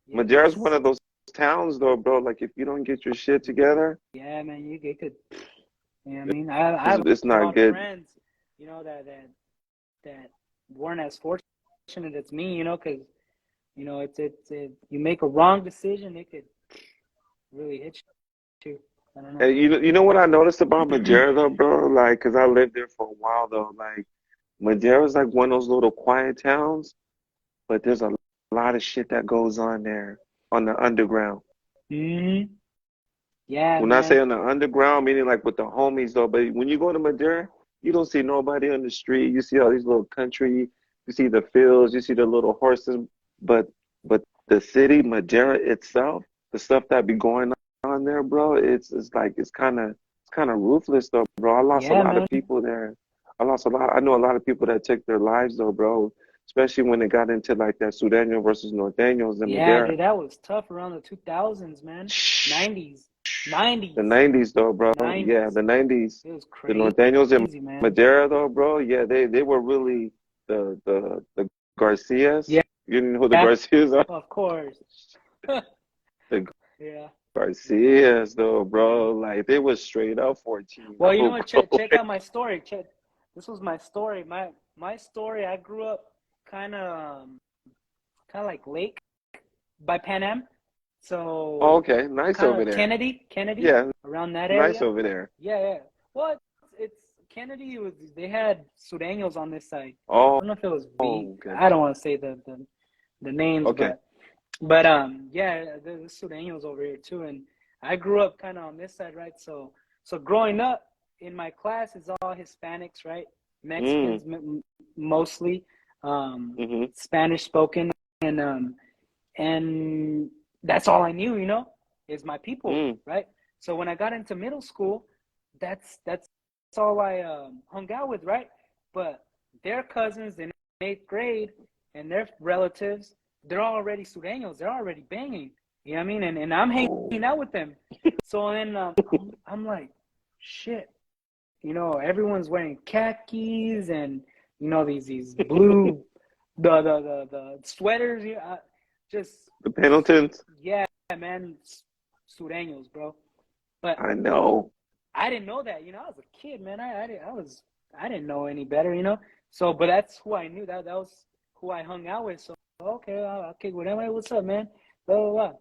Speaker 2: yeah,
Speaker 3: Madera's one
Speaker 2: because
Speaker 3: of those towns though, bro. Like if you don't get your shit together,
Speaker 2: yeah, man, you get could. You know what I mean? I have
Speaker 3: it's
Speaker 2: a
Speaker 3: not
Speaker 2: lot of
Speaker 3: good.
Speaker 2: friends, you know, that weren't as fortunate as me, you know, because you make a wrong decision, it could really hit you. I don't know.
Speaker 3: And you know what I noticed about Madera though, bro? Like, 'cause I lived there for a while though. Like Madera's like one of those little quiet towns, but there's a lot of shit that goes on there on the underground.
Speaker 2: Hmm. Yeah,
Speaker 3: When I
Speaker 2: man.
Speaker 3: say on the underground, meaning like with the homies though, but when you go to Madera, you don't see nobody on the street. You see all these little country, you see the fields, you see the little horses, but the city, Madera itself, the stuff that be going on there, bro, it's like it's kind of ruthless though, bro. I lost a
Speaker 2: Yeah,
Speaker 3: lot of
Speaker 2: man.
Speaker 3: people there. I lost a lot. I know a lot of people that took their lives though, bro. Especially when it got into like that Sureño versus Norteños in
Speaker 2: Yeah,
Speaker 3: Madera.
Speaker 2: dude, that was tough around the 2000s, man. 90s.
Speaker 3: The
Speaker 2: 90s.
Speaker 3: 90s though, bro. Yeah,
Speaker 2: 90s.
Speaker 3: the 90s.
Speaker 2: It was
Speaker 3: The
Speaker 2: crazy,
Speaker 3: Norteños in
Speaker 2: man.
Speaker 3: Madera though, bro. Yeah, they were really the Garcias.
Speaker 2: Yeah,
Speaker 3: You know who the Garcias are?
Speaker 2: of course.
Speaker 3: The
Speaker 2: Yeah, yeah,
Speaker 3: Garcias though,
Speaker 2: yeah.
Speaker 3: bro. Like they was straight up 14
Speaker 2: Well, you know what?
Speaker 3: bro.
Speaker 2: Check out my story. This was my story. My story. I grew up kind of kind of like Lake by Pan Am,
Speaker 3: Oh,
Speaker 2: so
Speaker 3: okay, nice
Speaker 2: kind
Speaker 3: over
Speaker 2: of
Speaker 3: there.
Speaker 2: Kennedy
Speaker 3: Yeah,
Speaker 2: around that
Speaker 3: nice
Speaker 2: area.
Speaker 3: over there.
Speaker 2: Yeah, yeah. Well, it's Kennedy was they had Sureños on this side.
Speaker 3: Oh,
Speaker 2: I don't know if it was V.
Speaker 3: okay,
Speaker 2: I don't want to say the names,
Speaker 3: okay.
Speaker 2: but yeah, there's Sureños over here too, and I grew up kind of on this side, right? So growing up in my class is all Hispanics, right?
Speaker 3: Mm,
Speaker 2: Mexicans mostly,
Speaker 3: mm-hmm,
Speaker 2: Spanish spoken, and and that's all I knew, you know, is my people,
Speaker 3: mm,
Speaker 2: right? So when I got into middle school, that's all I hung out with, right? But their cousins in eighth grade and their relatives, they're already Sureños, they're already banging. You know what I mean? And I'm
Speaker 3: Oh.
Speaker 2: hanging out with them. So then I'm like, shit. You know, everyone's wearing khakis and you know these blue the sweaters. You know, just
Speaker 3: The Pendletons.
Speaker 2: yeah, man, sureños, bro. But
Speaker 3: I know.
Speaker 2: I didn't know that. You know, I was a kid, man. I didn't know any better. You know, so but that's who I knew. That was who I hung out with. So okay, I'll kick with him. Hey, what's up, man? Blah blah blah.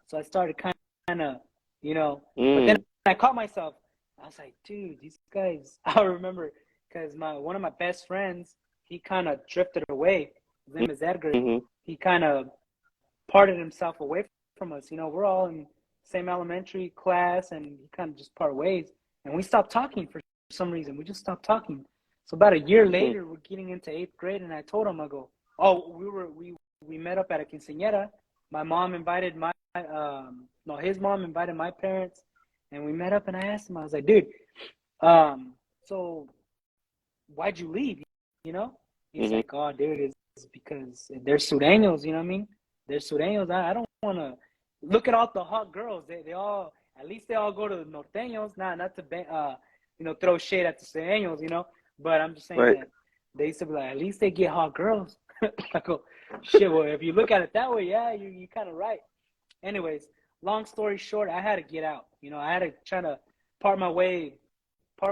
Speaker 2: So I started kind of, you know, but then
Speaker 3: Mm.
Speaker 2: I caught myself. I was like, dude, these guys. I remember because my one of my best friends, he kind of drifted away. His name is Edgar.
Speaker 3: Mm-hmm.
Speaker 2: He kind of parted himself away from us. You know, we're all in same elementary class, and he kind of just part ways, and we stopped talking for some reason. We just stopped talking. So about a year
Speaker 3: Mm-hmm.
Speaker 2: later, we're getting into eighth grade, and I told him, I go, oh, we met up at a quinceañera. My mom invited my no, his mom invited my parents, and we met up. And I asked him, I was like, dude, so why'd you leave? You know? He's
Speaker 3: Mm-hmm.
Speaker 2: like, oh, dude, it's because they're sureños. You know what I mean? They're sureños. I don't want to look at all the hot girls. They all, at least they all go to the norteños. Not to you know, throw shade at the sureños. You know, but I'm just saying
Speaker 3: Right.
Speaker 2: that they used to be like, at least they get hot girls. I go, shit. Well, if you look at it that way, yeah, you kind of right. Anyways, long story short, I had to get out. You know, I had to try to part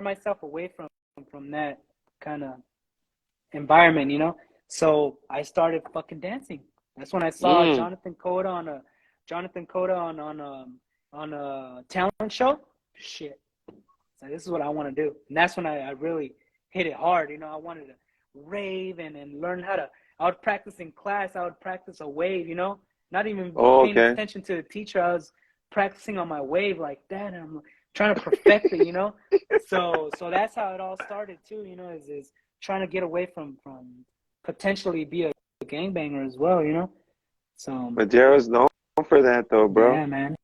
Speaker 2: myself away from that kind of environment. You know, so I started fucking dancing. That's when I saw
Speaker 3: Mm.
Speaker 2: Jonathan Coda on a talent show. Shit, so this is what I want to do, and that's when I really hit it hard. You know, I wanted to rave and learn how to. I would practice in class. I would practice a wave. You know, not even
Speaker 3: Oh,
Speaker 2: paying
Speaker 3: okay.
Speaker 2: attention to the teacher. I was practicing on my wave like that, and I'm trying to perfect it. You know, so that's how it all started too. You know, is trying to get away from potentially be a gangbanger as well. You know, so
Speaker 3: Madera's known for that though, bro.
Speaker 2: yeah, man.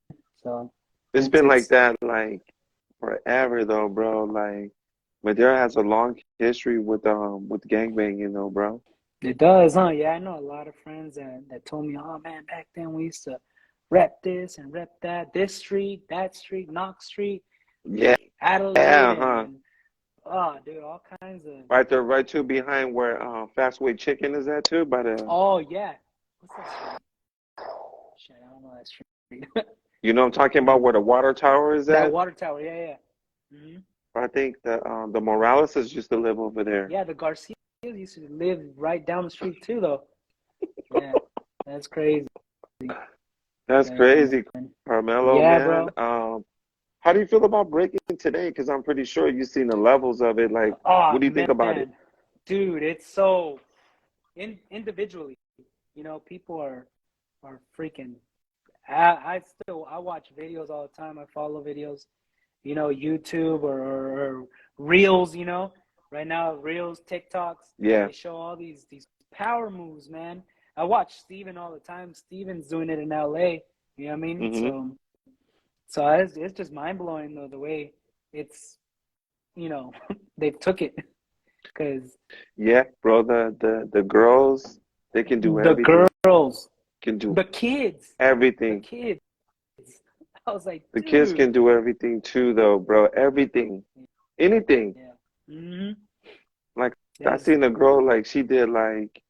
Speaker 2: So
Speaker 3: It's been like
Speaker 2: it's
Speaker 3: that like forever though, bro. Like Madera has a long history with gangbanging though, bro.
Speaker 2: it does, huh? Yeah, I know a lot of friends that told me, oh man, back then we used to rep this and rep that, this street, that street, Knox Street,
Speaker 3: Yeah,
Speaker 2: Adelaide,
Speaker 3: huh?
Speaker 2: and oh, dude, all kinds of.
Speaker 3: Right there, right too behind where Fastway Chicken is at too, by the
Speaker 2: Oh yeah, what's that street? Shit, I don't know that street.
Speaker 3: you know what I'm talking about where the water tower is
Speaker 2: That
Speaker 3: at?
Speaker 2: water tower, yeah, yeah.
Speaker 3: I think the Moraleses used to live over there.
Speaker 2: Yeah, the Garcias used to live right down the street too, though. Yeah, that's crazy.
Speaker 3: That's
Speaker 2: Yeah,
Speaker 3: crazy,
Speaker 2: man.
Speaker 3: Carmelo,
Speaker 2: Yeah,
Speaker 3: man.
Speaker 2: bro.
Speaker 3: How do you feel about breaking today? Because I'm pretty sure you've seen the levels of it. Like,
Speaker 2: Oh
Speaker 3: what do you think about it?
Speaker 2: man, dude, it's so individually. You know, people are freaking. I watch videos all the time. I follow videos. You know, YouTube or Reels. You know, right now Reels, TikToks.
Speaker 3: Yeah.
Speaker 2: They show all these power moves, man. I watch Steven all the time. Steven's doing it in LA. You know what I mean?
Speaker 3: Hmm.
Speaker 2: So it's just mind blowing though the way it's you know they took it because
Speaker 3: Yeah, bro. The girls, they can do
Speaker 2: the
Speaker 3: everything.
Speaker 2: girls,
Speaker 3: Can do
Speaker 2: the kids, the
Speaker 3: everything.
Speaker 2: kids. I was like,
Speaker 3: The kids
Speaker 2: dude.
Speaker 3: can do everything too, though, bro. Everything, anything.
Speaker 2: Yeah. Mm-hmm.
Speaker 3: Like I
Speaker 2: There's
Speaker 3: seen a girl like she did like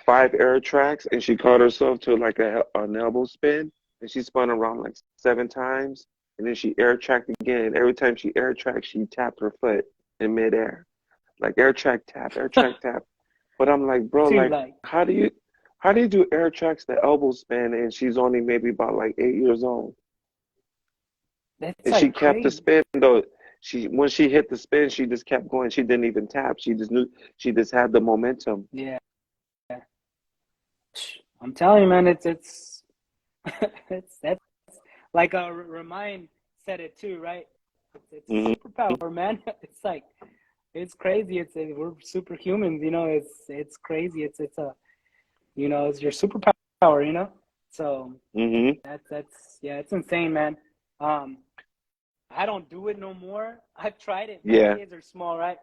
Speaker 3: 5 air tracks and she caught herself to like an elbow spin and she spun around like 7 times and then she air tracked again. And every time she air tracked, she tapped her foot in midair, like air track tap. But I'm like, bro,
Speaker 2: dude,
Speaker 3: like
Speaker 2: like
Speaker 3: how do you do air tracks the elbow spin and she's only maybe about like 8 years old
Speaker 2: that's
Speaker 3: and she
Speaker 2: like
Speaker 3: kept the
Speaker 2: crazy.
Speaker 3: spin though. She when she hit the spin, she just kept going. She didn't even tap. She just knew she just had the momentum.
Speaker 2: Yeah. I'm telling you, man, it's it's that's like Remind said it too, right? It's
Speaker 3: Hmm.
Speaker 2: a superpower, man. It's like it's crazy. We're superhumans, you know. It's crazy. It's a you know it's your superpower, you know. So
Speaker 3: Hmm.
Speaker 2: that's yeah, it's insane, man. Um, I don't do it no more. I've tried it. My
Speaker 3: Yeah.
Speaker 2: kids are small, right?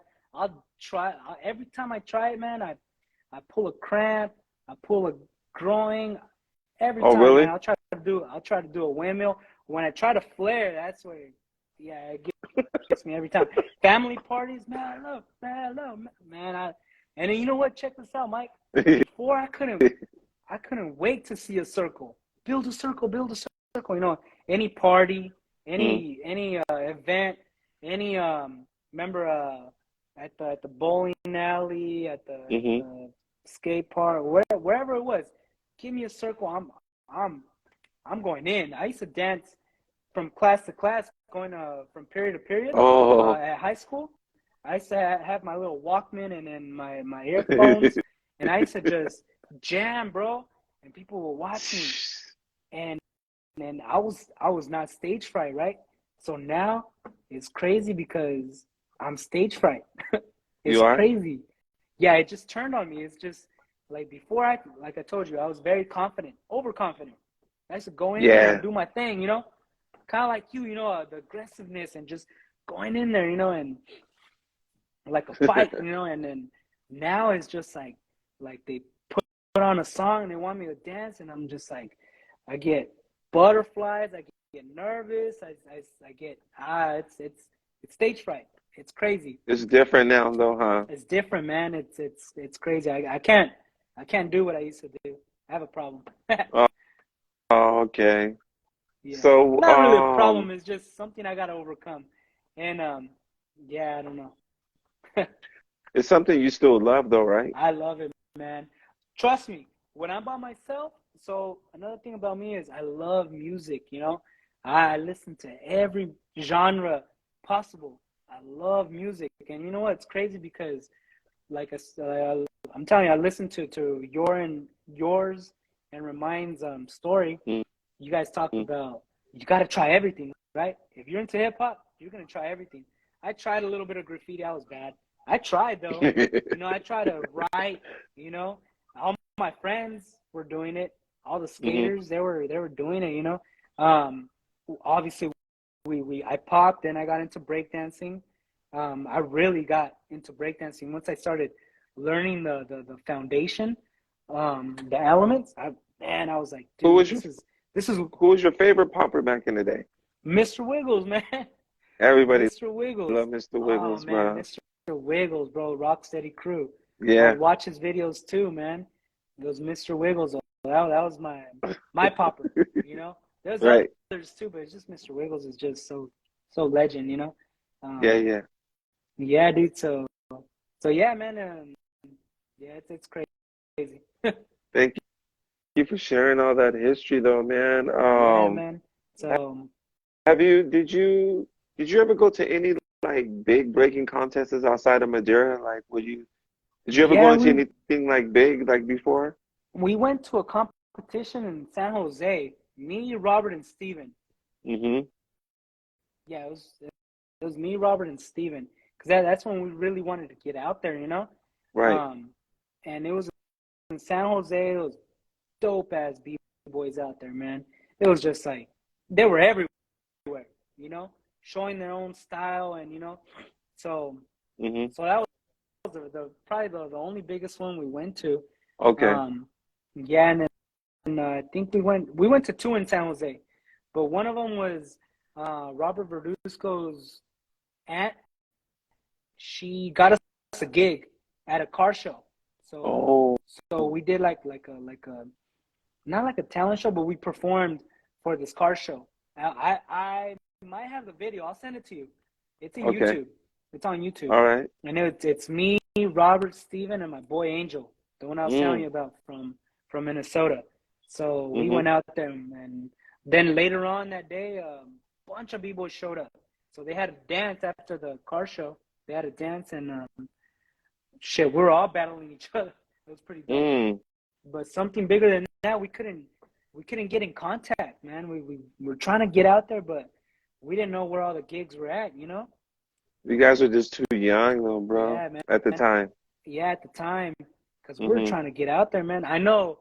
Speaker 2: Every time I try it, man. I pull a cramp. I pull a groin. Every
Speaker 3: Oh,
Speaker 2: time, man.
Speaker 3: really?
Speaker 2: I'll try to do a windmill. When I try to flare, that's where, yeah, it gets me every time. Family parties, man, I love, man. And then you know what? Check this out, Mike. Before I couldn't wait to see a circle. Build a circle. You know, any party,
Speaker 3: Mm,
Speaker 2: any event, any remember at the bowling alley, at
Speaker 3: mm-hmm.
Speaker 2: the skate park, wherever it was. Give me a circle. I'm I'm going in. I used to dance from class to class, going from period to period
Speaker 3: Oh.
Speaker 2: at high school. I used to have my little Walkman and then my earphones, and I used to just jam, bro. And people would watch me, and I was not stage fright, right? So now it's crazy because I'm stage fright. It's
Speaker 3: You are?
Speaker 2: crazy. Yeah, it just turned on me. It's just like before like I told you, I was very confident, overconfident. I used to go in there and
Speaker 3: Yeah.
Speaker 2: do my thing, you know, kind of like you know, the aggressiveness and just going in there, you know, and like a fight, you know. And then now it's just like they put on a song and they want me to dance, and I'm just like, I get butterflies, I get nervous, I get it's stage fright. It's crazy.
Speaker 3: It's different now though, huh?
Speaker 2: It's different, man. It's crazy. I can't do what I used to do. I have a problem.
Speaker 3: Oh, oh, okay.
Speaker 2: Yeah,
Speaker 3: So,
Speaker 2: not really a problem. It's just something I gotta overcome. And yeah, I don't know.
Speaker 3: it's something you still love though, right?
Speaker 2: I love it, man. Trust me, when I'm by myself. So another thing about me is I love music. You know, I listen to every genre possible. I love music, and you know what? It's crazy because like I'm telling you, I listened to yours and Remind's story. You guys talked
Speaker 3: Mm-hmm.
Speaker 2: about you got to try everything, right? If you're into hip hop, you're gonna try everything. I tried a little bit of graffiti. I was bad. I tried though. You know, I tried to write. You know, all my friends were doing it. All the
Speaker 3: Hmm.
Speaker 2: skaters, they were doing it. You know, um, obviously we I popped and I got into breakdancing. I really got into breakdancing once I started learning the foundation, the elements. I was like,
Speaker 3: Who
Speaker 2: dude,
Speaker 3: was your
Speaker 2: this is
Speaker 3: Who was your favorite popper back in the day?
Speaker 2: Mr. Wiggles, man.
Speaker 3: Everybody
Speaker 2: Mr. Wiggles.
Speaker 3: love Mr.
Speaker 2: Oh
Speaker 3: Wiggles,
Speaker 2: man,
Speaker 3: bro.
Speaker 2: Mr. Wiggles, bro. Rocksteady crew. I
Speaker 3: Yeah,
Speaker 2: would watch his videos too, man. It was Mr. Wiggles. That was my popper. You know, there's
Speaker 3: right.
Speaker 2: others too, but it's just Mr. Wiggles is just so legend. You know.
Speaker 3: Yeah,
Speaker 2: Um,
Speaker 3: yeah.
Speaker 2: yeah, dude. So yeah, man. Yeah, it's crazy.
Speaker 3: Thank you for sharing all that history though, man.
Speaker 2: Yeah, man. So
Speaker 3: Have you did you ever go to any like big breaking contests outside of Madera? Like, did you ever go
Speaker 2: yeah,
Speaker 3: into anything like big like before?
Speaker 2: we went to a competition in San Jose. Me, Robert, and Steven.
Speaker 3: Mm-hmm.
Speaker 2: Yeah, it was me, Robert, and Steven. Because that's when we really wanted to get out there, you know?
Speaker 3: Right.
Speaker 2: Um, and it was in San Jose. It was dope ass B-boys out there, man. It was just like, they were everywhere, you know? Showing their own style and, you know? So,
Speaker 3: Mm-hmm.
Speaker 2: so that was probably the only biggest one we went to.
Speaker 3: Okay.
Speaker 2: Um, yeah, and then I think we went to two in San Jose, but one of them was Robert Verduzco's aunt. She got us a gig at a car show. So
Speaker 3: Oh,
Speaker 2: so we did like a not like a talent show, but we performed for this car show. I might have the video. I'll send it to you. It's in
Speaker 3: okay.
Speaker 2: YouTube. It's on YouTube,
Speaker 3: All right.
Speaker 2: and it's me, Robert, Steven, and my boy Angel, the one I was telling
Speaker 3: Mm.
Speaker 2: you about from Minnesota. So we
Speaker 3: Mm-hmm.
Speaker 2: went out there, and then later on that day, a bunch of b-boys showed up. So they had a dance after the car show. They had a dance, and shit, we were all battling each other. It was pretty dope.
Speaker 3: Mm.
Speaker 2: But something bigger than that, we couldn't get in contact, man. We were trying to get out there, but we didn't know where all the gigs were at, you know?
Speaker 3: You guys were just too young though, bro,
Speaker 2: Yeah, man.
Speaker 3: at the time.
Speaker 2: Yeah, at the time, because we were
Speaker 3: Mm-hmm.
Speaker 2: trying to get out there, man. I know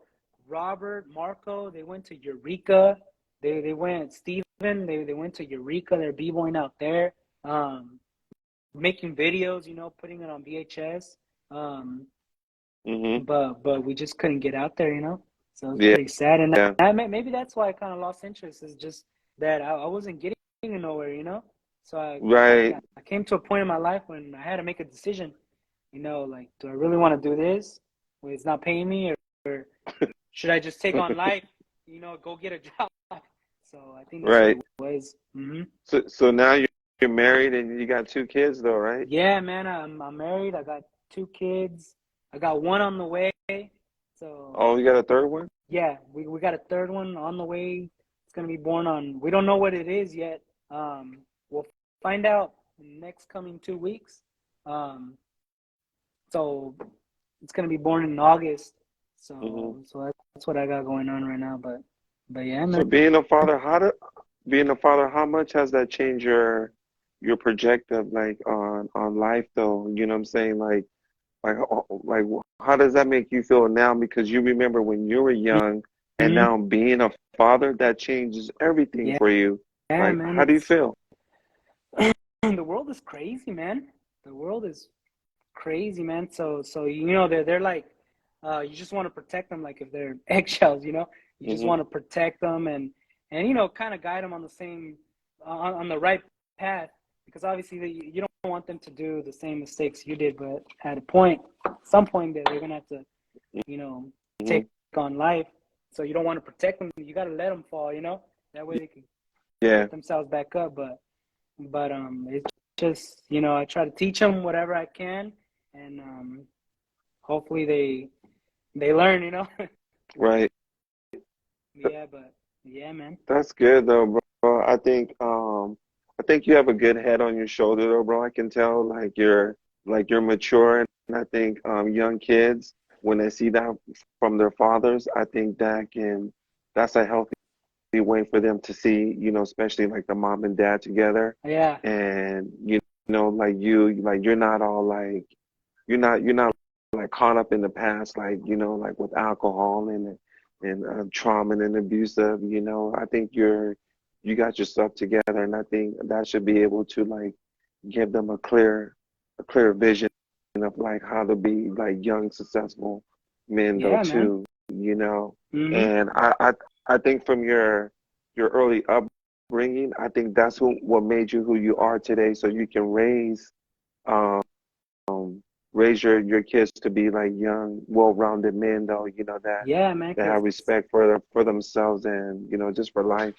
Speaker 2: Robert, Marco, they went to Eureka. They went Steven, they went to Eureka. They're b-boying out there, um, making videos, you know, putting it on VHS. Um,
Speaker 3: Mm-hmm.
Speaker 2: but we just couldn't get out there, you know? So it's
Speaker 3: Yeah.
Speaker 2: pretty sad, and
Speaker 3: Yeah.
Speaker 2: maybe that's why I kind of lost interest. Is just that I wasn't getting nowhere, So
Speaker 3: Right.
Speaker 2: I came to a point in my life when I had to make a decision. Like, do I really want to do this when it's not paying me, or should I just take on life? Go get a job. So I think that's what
Speaker 3: Right.
Speaker 2: it was.
Speaker 3: So now you're married and you got two kids though, right?
Speaker 2: Yeah, man, I'm married. I got two kids. I got one on the way. So
Speaker 3: Oh, you got a third one?
Speaker 2: yeah, we got a third one on the way. It's gonna be born on. We don't know what it is yet. We'll find out in the next coming 2 weeks. Um, so it's gonna be born in August.
Speaker 3: Hmm.
Speaker 2: So that's what I got going on right now. But yeah, man.
Speaker 3: So being a father, how much has that changed your projective like on life though? You know what I'm saying? Like how does that make you feel now? Because you remember when you were young and
Speaker 2: hmm
Speaker 3: now being a father, that changes everything
Speaker 2: Yeah,
Speaker 3: for you.
Speaker 2: yeah,
Speaker 3: Like,
Speaker 2: man.
Speaker 3: how do you
Speaker 2: It's
Speaker 3: feel?
Speaker 2: the world is crazy, man. The world is crazy, man. So they're like, you just want to protect them, like if they're eggshells, you just
Speaker 3: Hmm.
Speaker 2: want to protect them and kind of guide them on the same on the right path, because obviously you don't want them to do the same mistakes you did, but at some point they're gonna have to you know
Speaker 3: Hmm.
Speaker 2: take on life. So you don't want to protect them. You got to let them fall. That way they can
Speaker 3: Yeah.
Speaker 2: get themselves back up. But it's just I try to teach them whatever I can, and hopefully they learn.
Speaker 3: Right.
Speaker 2: Yeah, but yeah, man.
Speaker 3: That's good though, bro. I think you have a good head on your shoulder though, bro. I can tell like you're mature, and I think young kids when they see that from their fathers, I think that's a healthy way for them to see, especially like the mom and dad together.
Speaker 2: Yeah,
Speaker 3: And like like you're not all like you're not like caught up in the past, like like with alcohol and trauma and abusive. I think you got yourself together, and I think that should be able to like give them a clear vision of like how to be like young, successful men though
Speaker 2: yeah, man.
Speaker 3: too. You know,
Speaker 2: Mhm.
Speaker 3: and I think from your early upbringing, I think that's what made you who you are today, so you can um raise your kids to be like young, well-rounded men though,
Speaker 2: Yeah, man.
Speaker 3: that
Speaker 2: Cause
Speaker 3: have respect for themselves and just for life.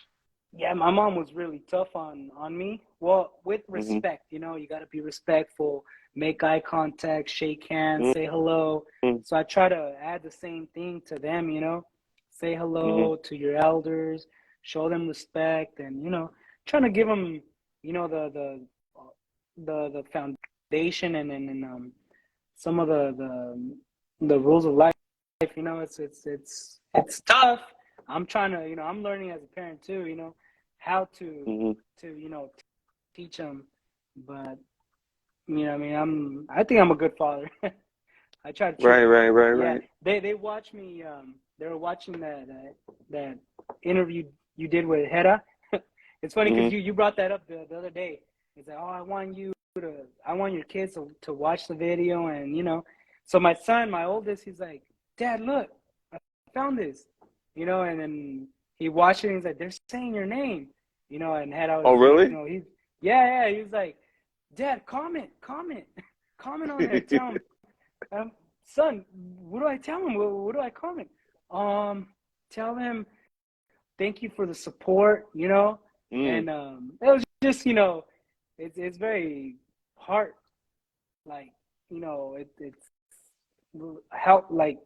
Speaker 2: yeah, my mom was really tough on me. Well, with
Speaker 3: Hmm.
Speaker 2: respect, you got to be respectful, make eye contact, shake hands, say hello.
Speaker 3: Hmm.
Speaker 2: So I try to add the same thing to them. Say
Speaker 3: Hmm.
Speaker 2: hello to your elders, show them respect, and trying to give them, the foundation and some of the rules of life. It's tough. I'm trying to, I'm learning as a parent too. How
Speaker 3: Hmm.
Speaker 2: to teach them, but I mean, I think I'm a good father. I try to treat.
Speaker 3: Right, right, right,
Speaker 2: Yeah,
Speaker 3: right.
Speaker 2: they watch me. They were watching that interview you did with Hera. It's funny because
Speaker 3: Hmm.
Speaker 2: you brought that up the other day. It's like, oh, I want your kids to watch the video, and so my son, my oldest, he's like, Dad, look, I found this, and then he watched it and he's like, they're saying your name, and had I
Speaker 3: Oh,
Speaker 2: was,
Speaker 3: really?
Speaker 2: he's yeah, he was like, Dad, comment on there, tell him, son, what do I tell him? What do I comment? Um, Tell him thank you for the support,
Speaker 3: Mm.
Speaker 2: and it was just, it's very heart like, it's help like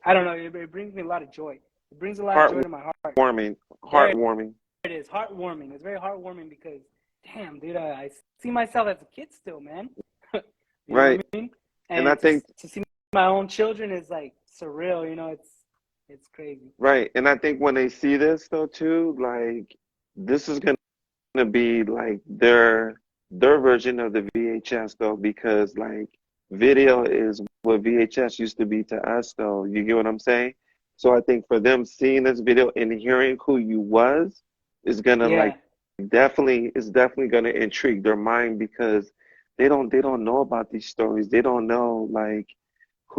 Speaker 2: I don't know, it brings me a lot of joy. It brings a lot of joy to my heart.
Speaker 3: Heartwarming,
Speaker 2: There
Speaker 3: heartwarming.
Speaker 2: it is, heartwarming. It's very heartwarming because, damn, dude, I see myself as a kid still, man. You know what
Speaker 3: Right.
Speaker 2: I mean?
Speaker 3: And I
Speaker 2: And
Speaker 3: think
Speaker 2: to see my own children is like surreal. It's crazy.
Speaker 3: right, and I think when they see this though too, like this is gonna be like their version of the VHS though, because like video is what VHS used to be to us though. You get what I'm saying? So I think for them seeing this video and hearing who you was is gonna like
Speaker 2: Yeah,
Speaker 3: definitely gonna intrigue their mind because they don't know about these stories. They don't know like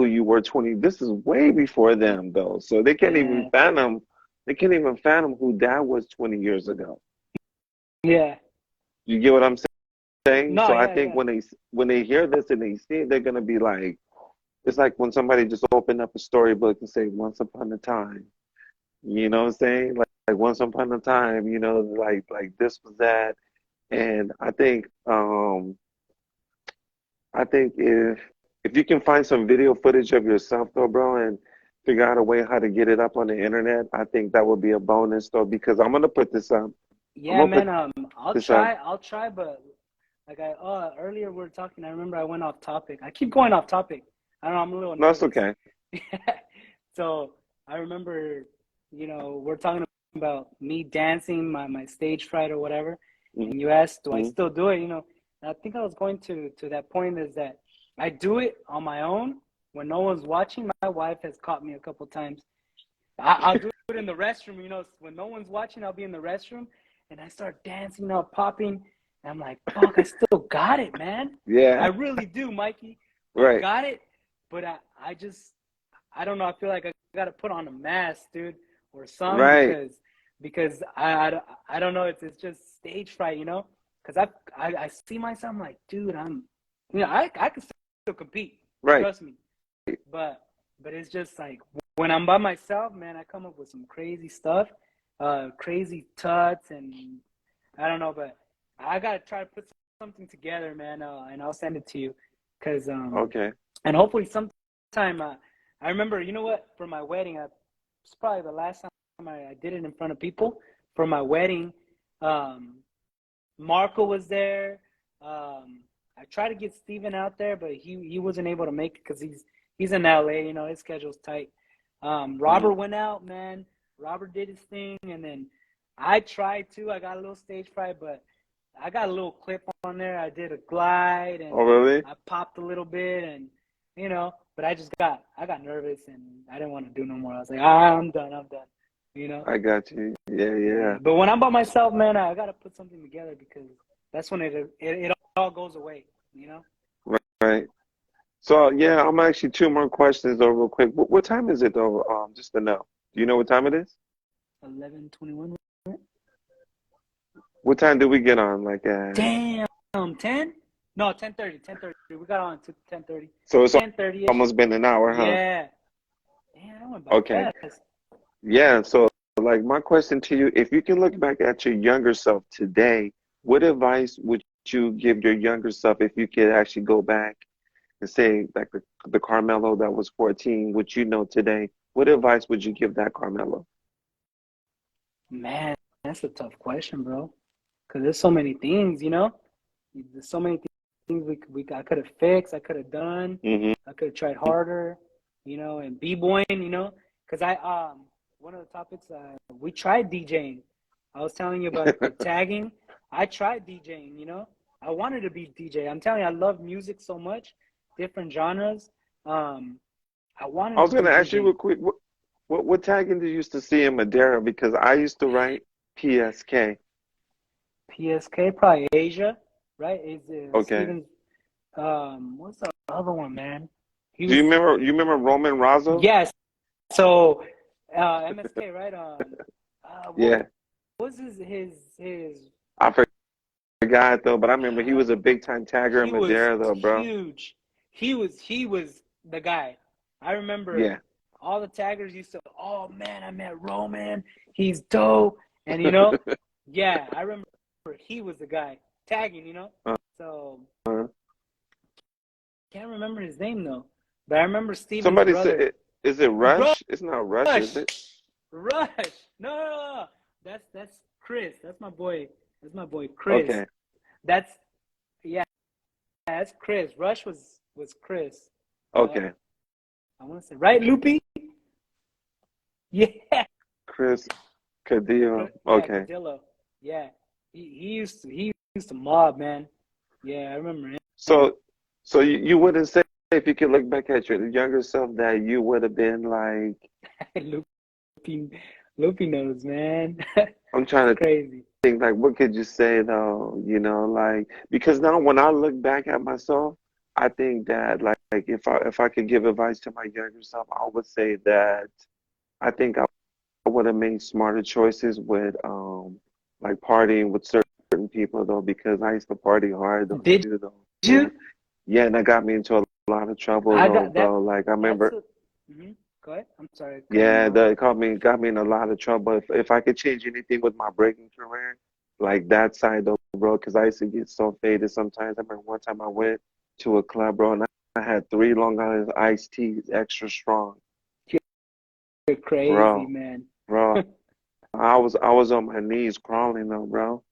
Speaker 3: who you were 20. This is way before them though. So
Speaker 2: Yeah.
Speaker 3: they can't even fathom who dad was 20 years ago.
Speaker 2: Yeah.
Speaker 3: You get what I'm saying?
Speaker 2: No,
Speaker 3: So I
Speaker 2: yeah,
Speaker 3: think
Speaker 2: yeah.
Speaker 3: when they hear this and they see it, they're gonna be like, it's like when somebody just opened up a storybook and say, "Once upon a time," you know what I'm saying? Like once upon a time, like this was that. And I think if you can find some video footage of yourself though, bro, and figure out a way how to get it up on the internet, I think that would be a bonus though, because I'm gonna put this up. I'm
Speaker 2: Yeah,
Speaker 3: gonna put
Speaker 2: man. I'll
Speaker 3: this up.
Speaker 2: try. I'll try, but like earlier we were talking. I remember I went off topic. I keep going off topic. I don't know. I'm a little
Speaker 3: No, it's
Speaker 2: nervous.
Speaker 3: okay.
Speaker 2: So I remember, we're talking about me dancing, my stage fright or whatever, and you asked, do I
Speaker 3: Hmm.
Speaker 2: still do it? And I think I was going to that point is that I do it on my own when no one's watching. My wife has caught me a couple times. I'll do it in the restroom, when no one's watching, I'll be in the restroom and I start dancing up, popping. And I'm like, fuck, I still got it, man. I
Speaker 3: Yeah,
Speaker 2: really do, Mikey. I
Speaker 3: right,
Speaker 2: got it, but I don't know. I feel like I got to put on a mask, dude, or some
Speaker 3: right,
Speaker 2: because I don't know. It's just stage fright, because I see myself, I'm like, dude, I can still compete.
Speaker 3: right.
Speaker 2: Trust me. But it's just like when I'm by myself, man, I come up with some crazy stuff, crazy tuts, and I don't know, but I gotta try to put something together, man, and I'll send it to you, cause
Speaker 3: Okay.
Speaker 2: and hopefully sometime. I remember, you know what? For my wedding, it's probably the last time I did it in front of people. For my wedding, um, Marco was there. I tried to get Steven out there, but he wasn't able to make it because he's in LA. His schedule's tight.
Speaker 3: Hmm.
Speaker 2: Robert went out, man. Robert did his thing, and then I tried to. I got a little stage fright, but I got a little clip on there. I did a glide,
Speaker 3: Oh,
Speaker 2: and
Speaker 3: really?
Speaker 2: I popped a little bit, and but I got nervous, and I didn't want to do no more. I was like, I'm done. I'm done. You know.
Speaker 3: I got you. Yeah,
Speaker 2: Yeah,
Speaker 3: yeah.
Speaker 2: but when I'm by myself, man, I gotta put something together because that's when it all goes away. You know.
Speaker 3: Right. So yeah, I'm actually two more questions though, real quick. What time is it though? Just to know. Do you know what time it is?
Speaker 2: 11:21.
Speaker 3: What time did we get on? Like
Speaker 2: Damn, 10? No, 10:30. 10:30. We got on to 10:30.
Speaker 3: so it's
Speaker 2: 10:30 ish.
Speaker 3: almost been an hour, huh?
Speaker 2: Yeah. Damn, that went by
Speaker 3: Okay.
Speaker 2: fast.
Speaker 3: Yeah, so like my question to you, if you can look back at your younger self today, what advice would you give your younger self if you could actually go back and say like the Carmelo that was 14, what you know today, what advice would you give that Carmelo?
Speaker 2: Man, that's a tough question, bro. Because there's so many things, There's so many things I could have fixed, I could have done,
Speaker 3: Hmm.
Speaker 2: I could have tried harder, and b-boying, because one of the topics we tried DJing. I was telling you about the tagging. I tried DJing, I wanted to be DJ. I'm telling you, I love music so much, different genres. I
Speaker 3: I
Speaker 2: wanted
Speaker 3: was
Speaker 2: to do
Speaker 3: gonna ask you real
Speaker 2: DJing.
Speaker 3: quick, what tagging did you used to see in Madera? Because I used to write PSK.
Speaker 2: PSK, probably Asia, right? Is
Speaker 3: Okay.
Speaker 2: Steven's what's the other one, man? He
Speaker 3: Do you
Speaker 2: was
Speaker 3: remember Roman Razzo?
Speaker 2: yes. So MSK, right? What
Speaker 3: Yeah.
Speaker 2: was his
Speaker 3: I forgot though, but I remember he
Speaker 2: uh,
Speaker 3: was a big time tagger in
Speaker 2: he was
Speaker 3: Madera though, bro.
Speaker 2: huge. He was the guy. I remember
Speaker 3: Yeah.
Speaker 2: all the taggers used to, oh man, I met Roman. He's dope. And yeah, I remember he was the guy tagging, So
Speaker 3: Uh,
Speaker 2: can't remember his name though. But I remember Steven's
Speaker 3: somebody said,
Speaker 2: brother.
Speaker 3: is it Rush? It's not Rush, is
Speaker 2: Rush.
Speaker 3: it?
Speaker 2: Rush. No. That's Chris. That's my boy. That's my boy Chris.
Speaker 3: Okay.
Speaker 2: That's yeah, that's Chris. Rush was Chris. Uh
Speaker 3: Okay.
Speaker 2: I wanna say right, Loopy? Yeah.
Speaker 3: Chris Cadillo.
Speaker 2: Yeah,
Speaker 3: Okay.
Speaker 2: Cadillo. Yeah. He used to mob, man. Yeah, I remember him.
Speaker 3: So, you wouldn't say if you could look back at your younger self that you would have been like,
Speaker 2: Loopy Loopy knows, man.
Speaker 3: I'm
Speaker 2: It's
Speaker 3: trying to
Speaker 2: crazy.
Speaker 3: think like what could you say though, like because now when I look back at myself, I think that like if I could give advice to my younger self, I would say that I think I would have made smarter choices with like partying with certain people though, because I used to party hard though
Speaker 2: Did
Speaker 3: too though.
Speaker 2: you?
Speaker 3: Yeah, and that got me into a lot of trouble
Speaker 2: I
Speaker 3: though,
Speaker 2: got that.
Speaker 3: bro. Like I
Speaker 2: That's
Speaker 3: remember,
Speaker 2: a. Hmm. Go ahead. I'm sorry, cutting you
Speaker 3: yeah,
Speaker 2: off.
Speaker 3: that got me in a lot of trouble. If I could change anything with my breaking career, like that side though, bro, because I used to get so faded sometimes. I remember one time I went to a club, bro, and I had three Long Island iced teas, extra strong,
Speaker 2: You're crazy,
Speaker 3: bro,
Speaker 2: man.
Speaker 3: bro. I was on my knees crawling though, bro.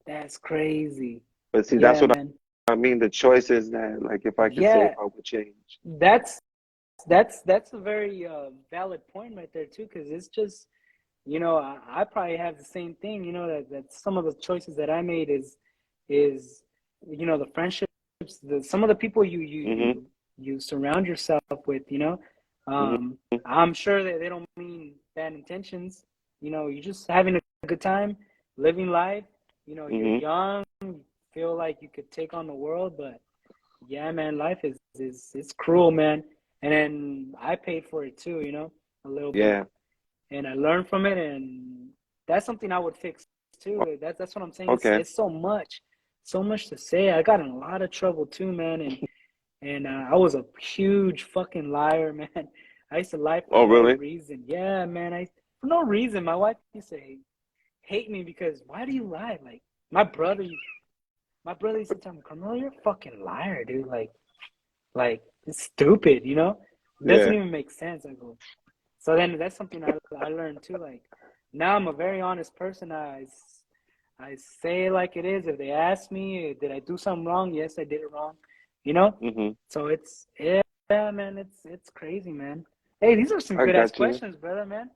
Speaker 2: That's crazy.
Speaker 3: But see, that's
Speaker 2: Yeah,
Speaker 3: what
Speaker 2: man.
Speaker 3: I mean. The choices that, like, if I could say, if
Speaker 2: Yeah,
Speaker 3: I would change.
Speaker 2: that's that's a very valid point right there too, because it's just I probably have the same thing. That some of the choices that I made is the friendships, some of the people
Speaker 3: Mhm,
Speaker 2: you surround yourself with.
Speaker 3: mhm,
Speaker 2: Um, I'm sure that they don't mean bad intentions. You're just having a good time, living life. You're
Speaker 3: mhm.
Speaker 2: young, you feel like you could take on the world, but yeah, man, life is it's cruel, man. And then I paid for it too, a little bit,
Speaker 3: Yeah.
Speaker 2: and I learned from it, and that's something I would fix too. That's what I'm saying.
Speaker 3: Okay.
Speaker 2: It's so much to say. I got in a lot of trouble too, man, and I was a huge fucking liar, man. I used to lie for
Speaker 3: Oh,
Speaker 2: no
Speaker 3: really?
Speaker 2: reason. Yeah, man, I for no reason. My wife used to hate me because why do you lie? Like my brother, my brother used to tell me, Carmelo, you're a fucking liar, dude. Like it's stupid, It doesn't
Speaker 3: Yeah.
Speaker 2: even make sense. I go. So then that's something I learned too. Like now I'm a very honest person. I say it like it is. If they ask me, did I do something wrong? Yes, I did it wrong. You know.
Speaker 3: Mhm.
Speaker 2: So it's yeah, man. It's crazy, man. Hey, these are some
Speaker 3: I
Speaker 2: good ass
Speaker 3: got you.
Speaker 2: questions, brother, man.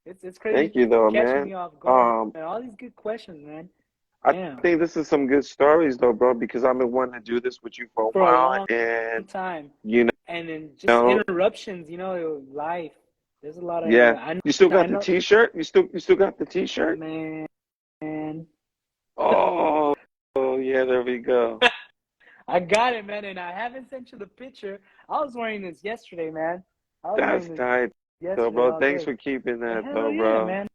Speaker 2: It's crazy
Speaker 3: Thank you, though,
Speaker 2: catching
Speaker 3: man.
Speaker 2: me off guard,
Speaker 3: Um,
Speaker 2: man. All these good questions, man.
Speaker 3: I
Speaker 2: Damn,
Speaker 3: think this is some good stories, though, bro, because I've been wanting to do this with you for a
Speaker 2: for a
Speaker 3: while,
Speaker 2: long
Speaker 3: and
Speaker 2: time.
Speaker 3: you
Speaker 2: And then just
Speaker 3: know,
Speaker 2: interruptions, life. There's a lot of
Speaker 3: yeah. You still
Speaker 2: I
Speaker 3: got the
Speaker 2: know,
Speaker 3: T-shirt? You still got the T-shirt?
Speaker 2: man.
Speaker 3: Oh, oh, yeah. There we go.
Speaker 2: I got it, man, and I haven't sent you the picture. I was wearing this yesterday, man. I was
Speaker 3: That's
Speaker 2: wearing this
Speaker 3: tight, though,
Speaker 2: yesterday
Speaker 3: bro.
Speaker 2: all
Speaker 3: Thanks
Speaker 2: day.
Speaker 3: for keeping that,
Speaker 2: Hell
Speaker 3: though,
Speaker 2: yeah,
Speaker 3: bro.
Speaker 2: man.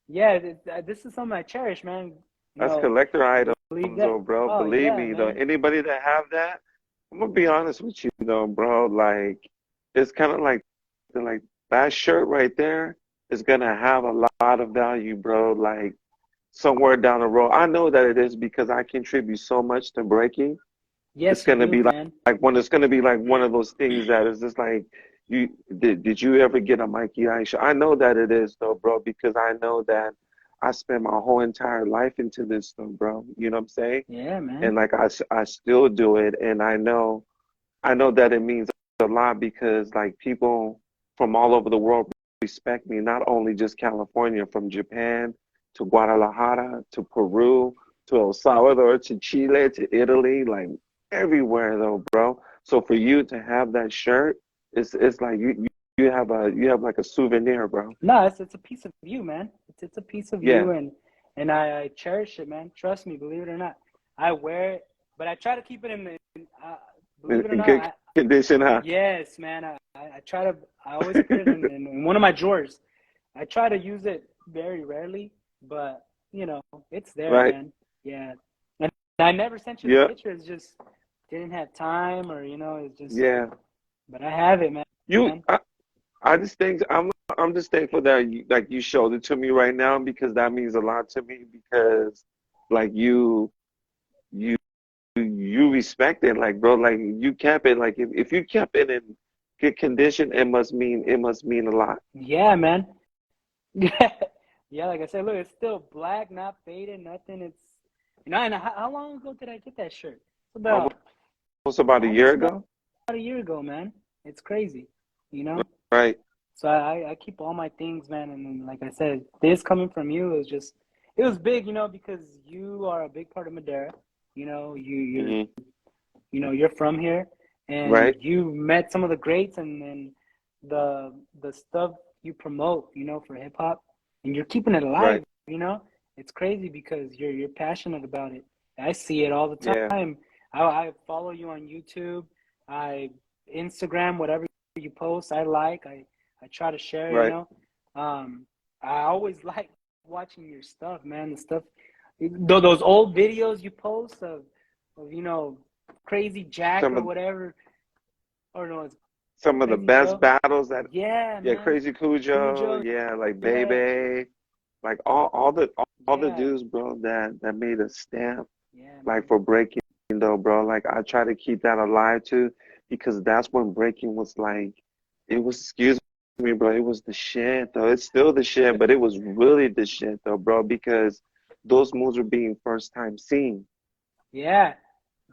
Speaker 2: Yeah, this is something I cherish, man.
Speaker 3: That's collector items,
Speaker 2: Believe
Speaker 3: though,
Speaker 2: that.
Speaker 3: bro.
Speaker 2: Oh
Speaker 3: Believe
Speaker 2: yeah,
Speaker 3: me, though.
Speaker 2: man.
Speaker 3: Anybody that have that, I'm gonna be honest with you, though, bro. Like, it's kind of like that shirt right there is gonna have a lot of value, bro. Like somewhere down the road. I know that it is because I contribute so much to breaking. It's
Speaker 2: Yes, you
Speaker 3: gonna
Speaker 2: do,
Speaker 3: be
Speaker 2: man.
Speaker 3: like one. It's gonna be like one of those things that is just like you. Did you ever get a Mikey Ice shirt? I know that it is, though, bro, because I know that I spent my whole entire life into this, though, bro. You know what I'm saying?
Speaker 2: Yeah, man.
Speaker 3: And like I still do it, and I know that it means a lot because like people from all over the world respect me, not only just California, from Japan to Guadalajara to Peru to El Salvador to Chile to Italy, like everywhere though, bro. So for you to have that shirt, it's like you have like a souvenir, bro.
Speaker 2: No, it's a piece of you, man. It's a piece of
Speaker 3: Yeah,
Speaker 2: you, and I cherish it, man. Trust me, believe it or not. I wear it, but I try to keep it believe it or
Speaker 3: in
Speaker 2: not.
Speaker 3: good condition, huh?
Speaker 2: Yes, man. I try to. I always put it in one of my drawers. I try to use it very rarely, but it's there,
Speaker 3: Right?
Speaker 2: man. Yeah, and I never sent you the
Speaker 3: Yeah,
Speaker 2: picture. It's just didn't have time, or it's just.
Speaker 3: yeah.
Speaker 2: But I have it, man.
Speaker 3: You, I just think I'm just thankful that you showed it to me right now because that means a lot to me because like you you respect it like bro like you kept it like if you kept it in good condition it must mean a lot.
Speaker 2: Yeah, man. Yeah, yeah. Like I said, look, it's still black, not faded, nothing. It's and how long ago did I get that shirt? It's
Speaker 3: Almost
Speaker 2: about
Speaker 3: about a year
Speaker 2: almost about
Speaker 3: ago,
Speaker 2: a year ago, man. It's crazy, you know.
Speaker 3: right?
Speaker 2: So I keep all my things, man. And then, like I said, this coming from you is just it was big, because you are a big part of Madera.
Speaker 3: Hmm.
Speaker 2: You're from here, and
Speaker 3: Right,
Speaker 2: you met some of the greats, and then the stuff you promote, for hip hop, and you're keeping it alive.
Speaker 3: right.
Speaker 2: It's crazy because you're passionate about it. I see it all the
Speaker 3: Yeah.
Speaker 2: time. I follow you on YouTube, I Instagram whatever you post. I try to share. You
Speaker 3: Right.
Speaker 2: know, I always like watching your stuff, man. The stuff, those old videos you post of Crazy Jack
Speaker 3: Some
Speaker 2: or
Speaker 3: of
Speaker 2: whatever, or no, it's
Speaker 3: some of the
Speaker 2: Crazy
Speaker 3: best
Speaker 2: Joe.
Speaker 3: battles that
Speaker 2: Yeah,
Speaker 3: yeah,
Speaker 2: man.
Speaker 3: Crazy Cujo,
Speaker 2: Cujo.
Speaker 3: yeah, like
Speaker 2: Yeah,
Speaker 3: Bebe, like all the
Speaker 2: yeah,
Speaker 3: dudes, bro, that made a stamp
Speaker 2: yeah,
Speaker 3: like
Speaker 2: man.
Speaker 3: for breaking though, bro. Like I try to keep that alive too, because that's when breaking was like it was excuse me, bro, it was the shit though. It's still the shit, but it was really the shit though, bro, because those moves were being first time seen.
Speaker 2: Yeah,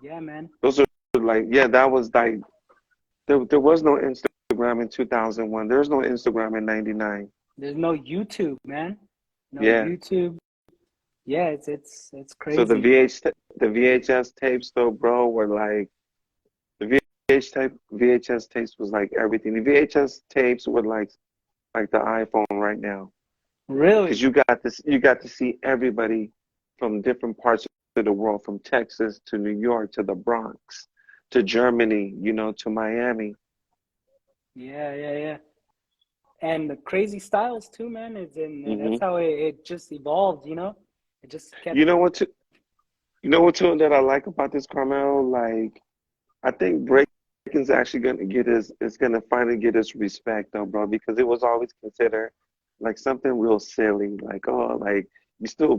Speaker 2: yeah, man.
Speaker 3: Those are like yeah, that was like there was no Instagram in 2001. There's no Instagram in 99.
Speaker 2: There's no YouTube, man. No
Speaker 3: Yeah.
Speaker 2: YouTube. Yeah, it's
Speaker 3: So
Speaker 2: crazy.
Speaker 3: the VHS tapes though, bro, were like the VHS tapes was like everything. The VHS tapes were like the iPhone right now, because
Speaker 2: Really?
Speaker 3: you got to see everybody from different parts of the world, from Texas to New York to the Bronx to Germany, to Miami.
Speaker 2: Yeah, yeah, yeah. And the crazy styles too, man. And that's
Speaker 3: hmm
Speaker 2: how it just evolved, you know? It just kept.
Speaker 3: You know what? You know what too that I like about this, Carmelo? Like I think breaking's actually gonna get his it's gonna finally get his respect though, bro, because it was always considered like something real silly, like oh, like you still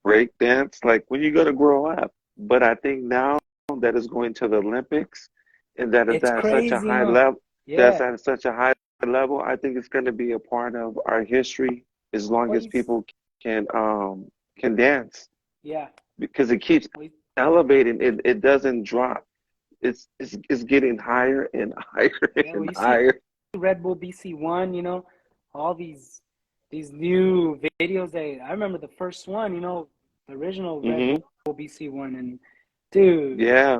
Speaker 3: break dance, like when you gonna grow up. But I think now that it's going to the Olympics and that it's
Speaker 2: It's
Speaker 3: at such a
Speaker 2: crazy,
Speaker 3: high
Speaker 2: huh?
Speaker 3: level, that's
Speaker 2: Yeah.
Speaker 3: at such a high level, I think it's gonna be a part of our history as long
Speaker 2: Well,
Speaker 3: as people can dance,
Speaker 2: yeah.
Speaker 3: because it keeps
Speaker 2: Well,
Speaker 3: elevating. It doesn't drop. It's getting higher and higher
Speaker 2: yeah. Well,
Speaker 3: and
Speaker 2: you see
Speaker 3: higher.
Speaker 2: Red Bull BC One, all these new videos. I remember the first one, the original Red
Speaker 3: hmm
Speaker 2: Bull BC One, and dude,
Speaker 3: Yeah.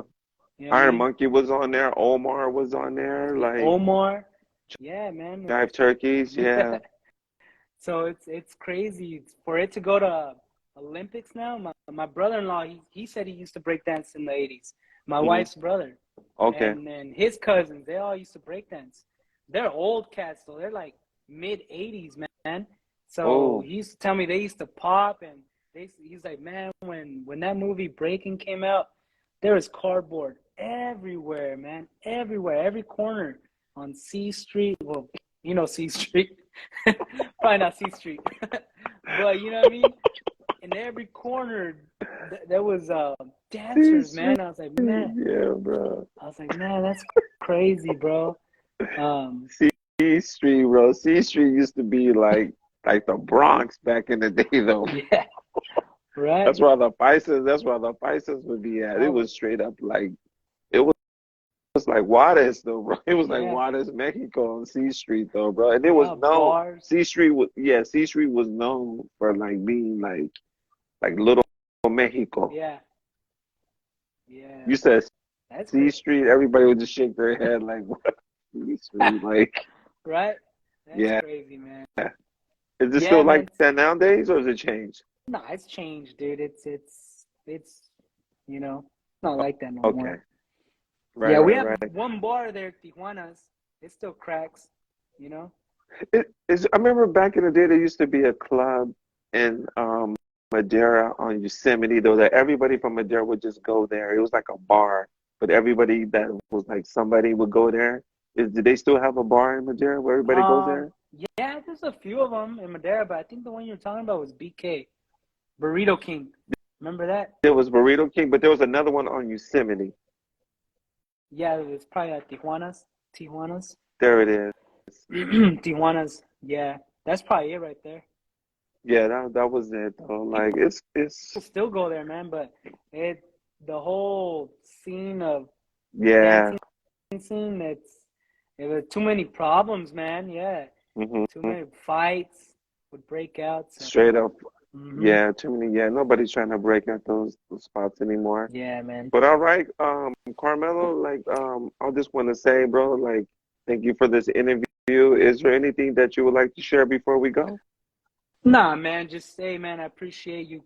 Speaker 2: you know what I
Speaker 3: Iron
Speaker 2: mean?
Speaker 3: Monkey was on there. Omar was on there. Like
Speaker 2: Omar, yeah, man.
Speaker 3: Jive Turkeys. Yeah.
Speaker 2: So it's crazy for it to go to Olympics now. My brother-in-law, he said he used to break dance in the 80s. My
Speaker 3: hmm
Speaker 2: wife's brother
Speaker 3: Okay.
Speaker 2: and his cousins, they all used to break dance. They're old cats though. They're like mid 80s, man. So
Speaker 3: Oh.
Speaker 2: he used to tell me they used to pop and he's like, man, when that movie Breaking came out, there was cardboard everywhere, man. Everywhere, every corner on C Street. Well, C Street. Probably not C Street. But you know what I mean? In every corner there was
Speaker 3: C
Speaker 2: dancers,
Speaker 3: Street.
Speaker 2: man.
Speaker 3: Yeah, bro.
Speaker 2: I was like, man, that's crazy, bro. Um,
Speaker 3: C Street, bro. C Street used to be like the Bronx back in the day, though.
Speaker 2: yeah, right.
Speaker 3: That's where the Pisces would be at. It
Speaker 2: All the
Speaker 3: was straight up like it was like Juarez though, bro. It was like
Speaker 2: yeah,
Speaker 3: Juarez, Mexico on C Street though, bro. And it was
Speaker 2: yeah,
Speaker 3: known
Speaker 2: bars.
Speaker 3: C Street was known for like being like little Mexico.
Speaker 2: Yeah, yeah.
Speaker 3: You said
Speaker 2: That's
Speaker 3: C
Speaker 2: crazy,
Speaker 3: Street, everybody would just shake their head like what C Street? Like,
Speaker 2: right? That's
Speaker 3: yeah.
Speaker 2: crazy, man.
Speaker 3: Is it
Speaker 2: Yeah,
Speaker 3: still
Speaker 2: man.
Speaker 3: like that nowadays or has it changed?
Speaker 2: No, it's changed, dude. It's not like that no
Speaker 3: Okay.
Speaker 2: more.
Speaker 3: Right,
Speaker 2: Yeah, we
Speaker 3: right,
Speaker 2: have
Speaker 3: right.
Speaker 2: one bar there, Tijuana's. It still cracks, you know?
Speaker 3: I remember back in the day there used to be a club in Madera on Yosemite though that everybody from Madera would just go there. It was like a bar, but everybody that was like somebody would go there. Do they still have a bar in Madera where everybody goes
Speaker 2: Um,
Speaker 3: there?
Speaker 2: yeah, there's a few of them in Madera, but I think the one you're talking about was BK, Burrito King. Remember that?
Speaker 3: There was Burrito King, but there was another one on Yosemite.
Speaker 2: Yeah, it's probably at Tijuana's. Tijuana's.
Speaker 3: There it is.
Speaker 2: Tijuana's. Yeah, that's probably it right there.
Speaker 3: Yeah, that was it though. Like
Speaker 2: People
Speaker 3: it's
Speaker 2: still go there, man, but the whole scene of
Speaker 3: yeah.
Speaker 2: dancing scene, it was too many problems, man. Yeah, too
Speaker 3: hmm
Speaker 2: many fights would break out. So,
Speaker 3: Straight up.
Speaker 2: hmm
Speaker 3: Yeah, too many. Yeah, nobody's trying to break out those spots anymore.
Speaker 2: yeah, man.
Speaker 3: But all right, Carmelo, like, I just want to say, bro, like, thank you for this interview. Is there anything that you would like to share before we go?
Speaker 2: Nah, man, just say, man, I appreciate you,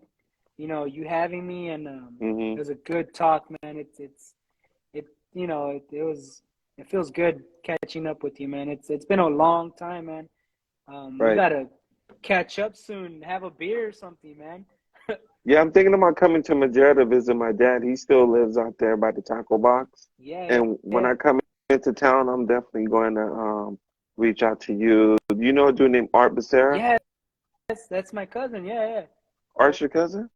Speaker 2: you having me, and it
Speaker 3: hmm
Speaker 2: was a good talk, man. It it feels good catching up with you, man. It's been a long time, man. We
Speaker 3: Right.
Speaker 2: gotta catch up soon, have a beer or something, man.
Speaker 3: Yeah, I'm thinking about coming to Madera to visit my dad. He still lives out there by the taco box.
Speaker 2: Yeah,
Speaker 3: And when
Speaker 2: yeah,
Speaker 3: I come into town, I'm definitely going to reach out to you. You know a dude named Art Becerra?
Speaker 2: yeah. That's my cousin. Yeah, yeah.
Speaker 3: Art's your cousin?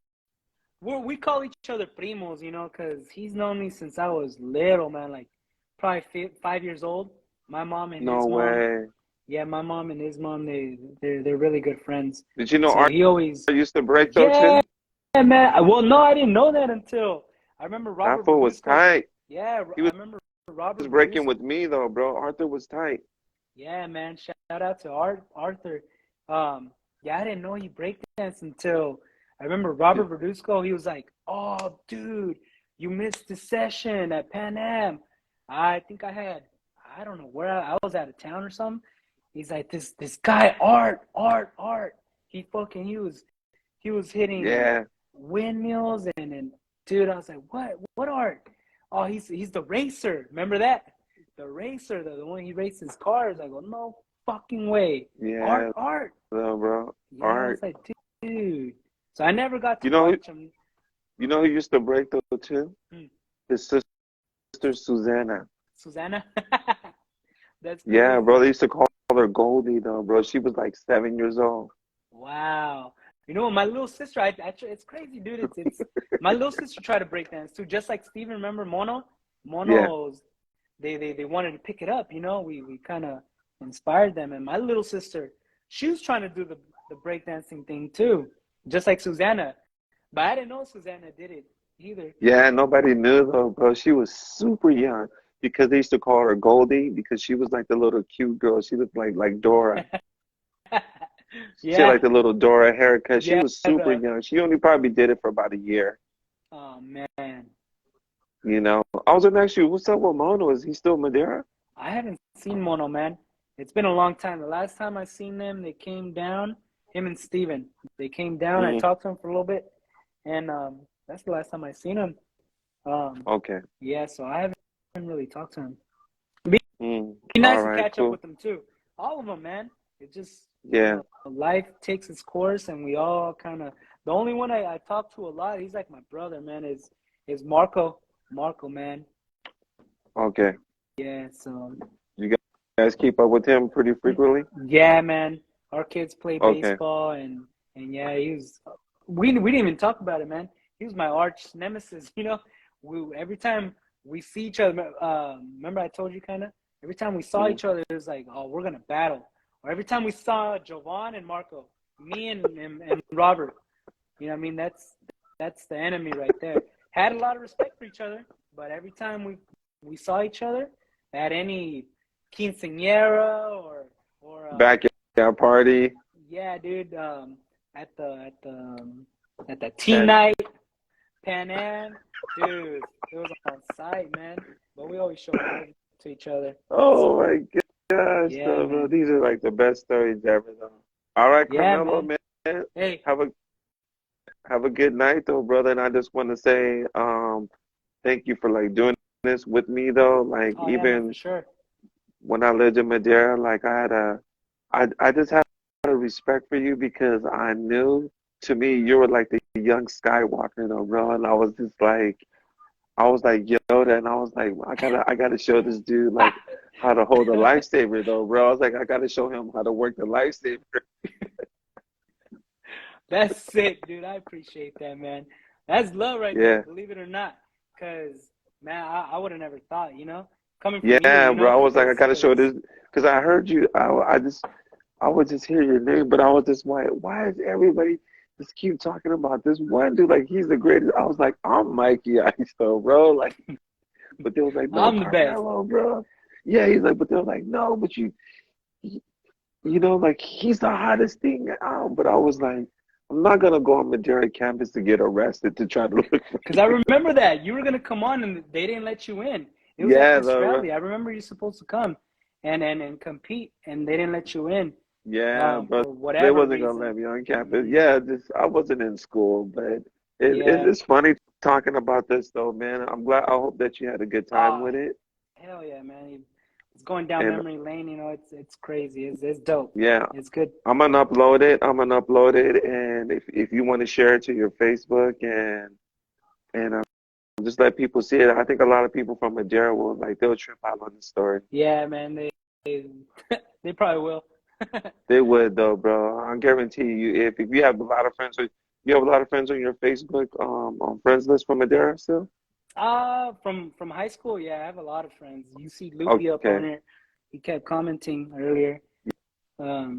Speaker 2: We call each other primos, 'cause he's known me since I was little, man. Like probably 5 years old. My mom and
Speaker 3: No
Speaker 2: his mom.
Speaker 3: way.
Speaker 2: Yeah, my mom and his mom. They're really good friends.
Speaker 3: Did you know
Speaker 2: So
Speaker 3: Art
Speaker 2: he always,
Speaker 3: used to break though
Speaker 2: yeah,
Speaker 3: too?
Speaker 2: man. Well, no, I didn't know that until I remember
Speaker 3: That
Speaker 2: Robert
Speaker 3: fool was
Speaker 2: Verduzco.
Speaker 3: tight.
Speaker 2: Yeah,
Speaker 3: He
Speaker 2: I
Speaker 3: was
Speaker 2: remember Robert
Speaker 3: breaking
Speaker 2: Verduzco.
Speaker 3: with me though, bro. Arthur was tight.
Speaker 2: Yeah, man. Shout out to Arthur. Yeah, I didn't know he breakdanced until I remember Robert Verduzco. He was like, "Oh, dude, you missed the session at Pan Am. I think I don't know where I was out of town or something." He's like, "This guy, Art. He was hitting
Speaker 3: Yeah.
Speaker 2: windmills and dude, I was like, what Art? Oh, he's the racer. Remember that? The racer, the one he races cars. I go, no fucking way.
Speaker 3: Yeah,
Speaker 2: Art.
Speaker 3: though, bro.
Speaker 2: Yeah, I was
Speaker 3: Art.
Speaker 2: like, dude. So I never got
Speaker 3: You
Speaker 2: to
Speaker 3: know
Speaker 2: watch him.
Speaker 3: you know who used to break though too?
Speaker 2: Hmm.
Speaker 3: His sister Susanna.
Speaker 2: Susanna. That's
Speaker 3: Yeah, bro.
Speaker 2: crazy.
Speaker 3: They used to call her Goldie though, bro. She was like 7 years old.
Speaker 2: Wow. My little sister, it's crazy, dude. It's my little sister tried to break dance too, just like Steven. Remember Mono?
Speaker 3: Yeah.
Speaker 2: Mono's they wanted to pick it up, we kind of inspired them. And my little sister, she was trying to do the breakdancing thing too, just like Susanna. But I didn't know Susanna did it either.
Speaker 3: Yeah, nobody knew though, bro. She was super young because they used to call her Goldie because she was like the little cute girl. She looked like Dora. She had
Speaker 2: Yeah,
Speaker 3: like the little Dora haircut. She
Speaker 2: yeah.
Speaker 3: was super young. She only probably did it for about a year.
Speaker 2: Oh man,
Speaker 3: You know, I was gonna ask you, what's up with Mono? Is he still Madeira?
Speaker 2: I haven't seen Mono, man. It's been a long time. The last time I seen them, they came down. Him and Steven. They came down. I
Speaker 3: Mm,
Speaker 2: talked to him for a little bit, and that's the last time I seen him. Um,
Speaker 3: okay.
Speaker 2: yeah, so I haven't really talked to him. Be
Speaker 3: Mm, all
Speaker 2: nice to
Speaker 3: right,
Speaker 2: catch up
Speaker 3: cool.
Speaker 2: with them too. All of them, man. It just,
Speaker 3: Yeah.
Speaker 2: life takes its course, and we all kind of. The only one I talk to a lot, he's like my brother, man. Is Marco. Marco, man.
Speaker 3: Okay.
Speaker 2: Yeah. So
Speaker 3: You guys keep up with him pretty frequently?
Speaker 2: yeah, man. Our kids play
Speaker 3: Okay.
Speaker 2: baseball, and yeah, he was. We didn't even talk about it, man. He was my arch nemesis. Every time we see each other. Remember I told you kind of. Every time we saw
Speaker 3: Mm,
Speaker 2: each other, it was like, oh, we're gonna battle. Or every time we saw Jovan and Marco, me and Robert. What I mean? That's the enemy right there. Had a lot of respect for each other, but every time we saw each other at any quinceañera or
Speaker 3: backyard party.
Speaker 2: yeah, dude, at the teen
Speaker 3: And
Speaker 2: night, Pan Am, dude, it was on site, man. But we always show love to each other.
Speaker 3: oh
Speaker 2: So
Speaker 3: my gosh,
Speaker 2: yeah,
Speaker 3: though, bro.
Speaker 2: man.
Speaker 3: These are like the best stories ever, though. All right,
Speaker 2: Yeah,
Speaker 3: Carmelo,
Speaker 2: man.
Speaker 3: man.
Speaker 2: Hey,
Speaker 3: Have a good night, though, brother. And I just want to say, thank you for like doing this with me, though. Like
Speaker 2: oh yeah, man, for
Speaker 3: even
Speaker 2: sure.
Speaker 3: when I lived in Madera, like I just had a respect for you because I knew to me you were like the young Skywalker, though, bro. And I was like Yoda, and I was like, I gotta show this dude like how to hold a lightsaber, though, bro. I was like, I gotta show him how to work the lightsaber.
Speaker 2: That's sick, dude. I appreciate that, man. That's love right there,
Speaker 3: Yeah,
Speaker 2: believe it or not. Cause man, I would have never thought, coming from you,
Speaker 3: yeah, bro. I was like, I gotta show
Speaker 2: cause
Speaker 3: this because I heard you. I would just hear your name, but I was just like, why is everybody just keep talking about this one dude? Like he's the greatest. I was like, I'm Mikey Ice, though, bro. Like, but they was like, no,
Speaker 2: I'm the best.
Speaker 3: Carmelo, bro. Yeah, he's like, but they were like, no, but like he's the hottest thing out. But I was like, I'm not gonna go on Madera campus to get arrested to try to look for
Speaker 2: Cause I remember that you were gonna come on and they didn't let you in. It was at
Speaker 3: yeah,
Speaker 2: this
Speaker 3: though,
Speaker 2: rally. I remember you supposed to come and compete, and they didn't let you in
Speaker 3: yeah, bro.
Speaker 2: for
Speaker 3: They
Speaker 2: whatever
Speaker 3: wasn't gonna
Speaker 2: reason.
Speaker 3: let me on campus.
Speaker 2: Hmm.
Speaker 3: Yeah, just I wasn't in school, but
Speaker 2: Yeah.
Speaker 3: it's funny talking about this though, man. I'm glad. I hope that you had a good time
Speaker 2: Oh,
Speaker 3: with it.
Speaker 2: hell yeah, man. It's going down
Speaker 3: And
Speaker 2: memory lane, you know, it's crazy. It's dope.
Speaker 3: yeah,
Speaker 2: It's good.
Speaker 3: I'm gonna upload it. I'm gonna upload it, and if you want to share it to your Facebook and just let people see it. I think a lot of people from Madera will like they'll trip out on the story.
Speaker 2: Yeah, man, they, they probably will.
Speaker 3: They would though, bro. I guarantee you. If you have a lot of friends, you have a lot of friends on your Facebook on friends list from Madera still.
Speaker 2: From high school, yeah, I have a lot of friends. You see Loopy up
Speaker 3: Okay.
Speaker 2: on it. He kept commenting earlier.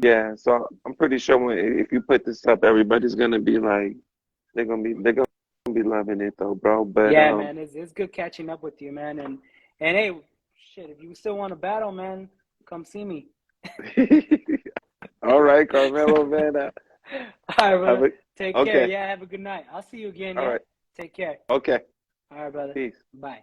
Speaker 3: Yeah. So I'm pretty sure if you put this up, everybody's gonna be like they're gonna be loving it though, bro. But
Speaker 2: Yeah, man, it's good catching up with you, man. And hey, shit, if you still want to battle, man, come see me.
Speaker 3: all right, Carmelo, man.
Speaker 2: All right,
Speaker 3: Have
Speaker 2: brother.
Speaker 3: a
Speaker 2: Take care.
Speaker 3: okay.
Speaker 2: Yeah, have a good night. I'll see you again,
Speaker 3: All
Speaker 2: yeah?
Speaker 3: right.
Speaker 2: Take care.
Speaker 3: Okay.
Speaker 2: All right, brother.
Speaker 3: Peace.
Speaker 2: Bye.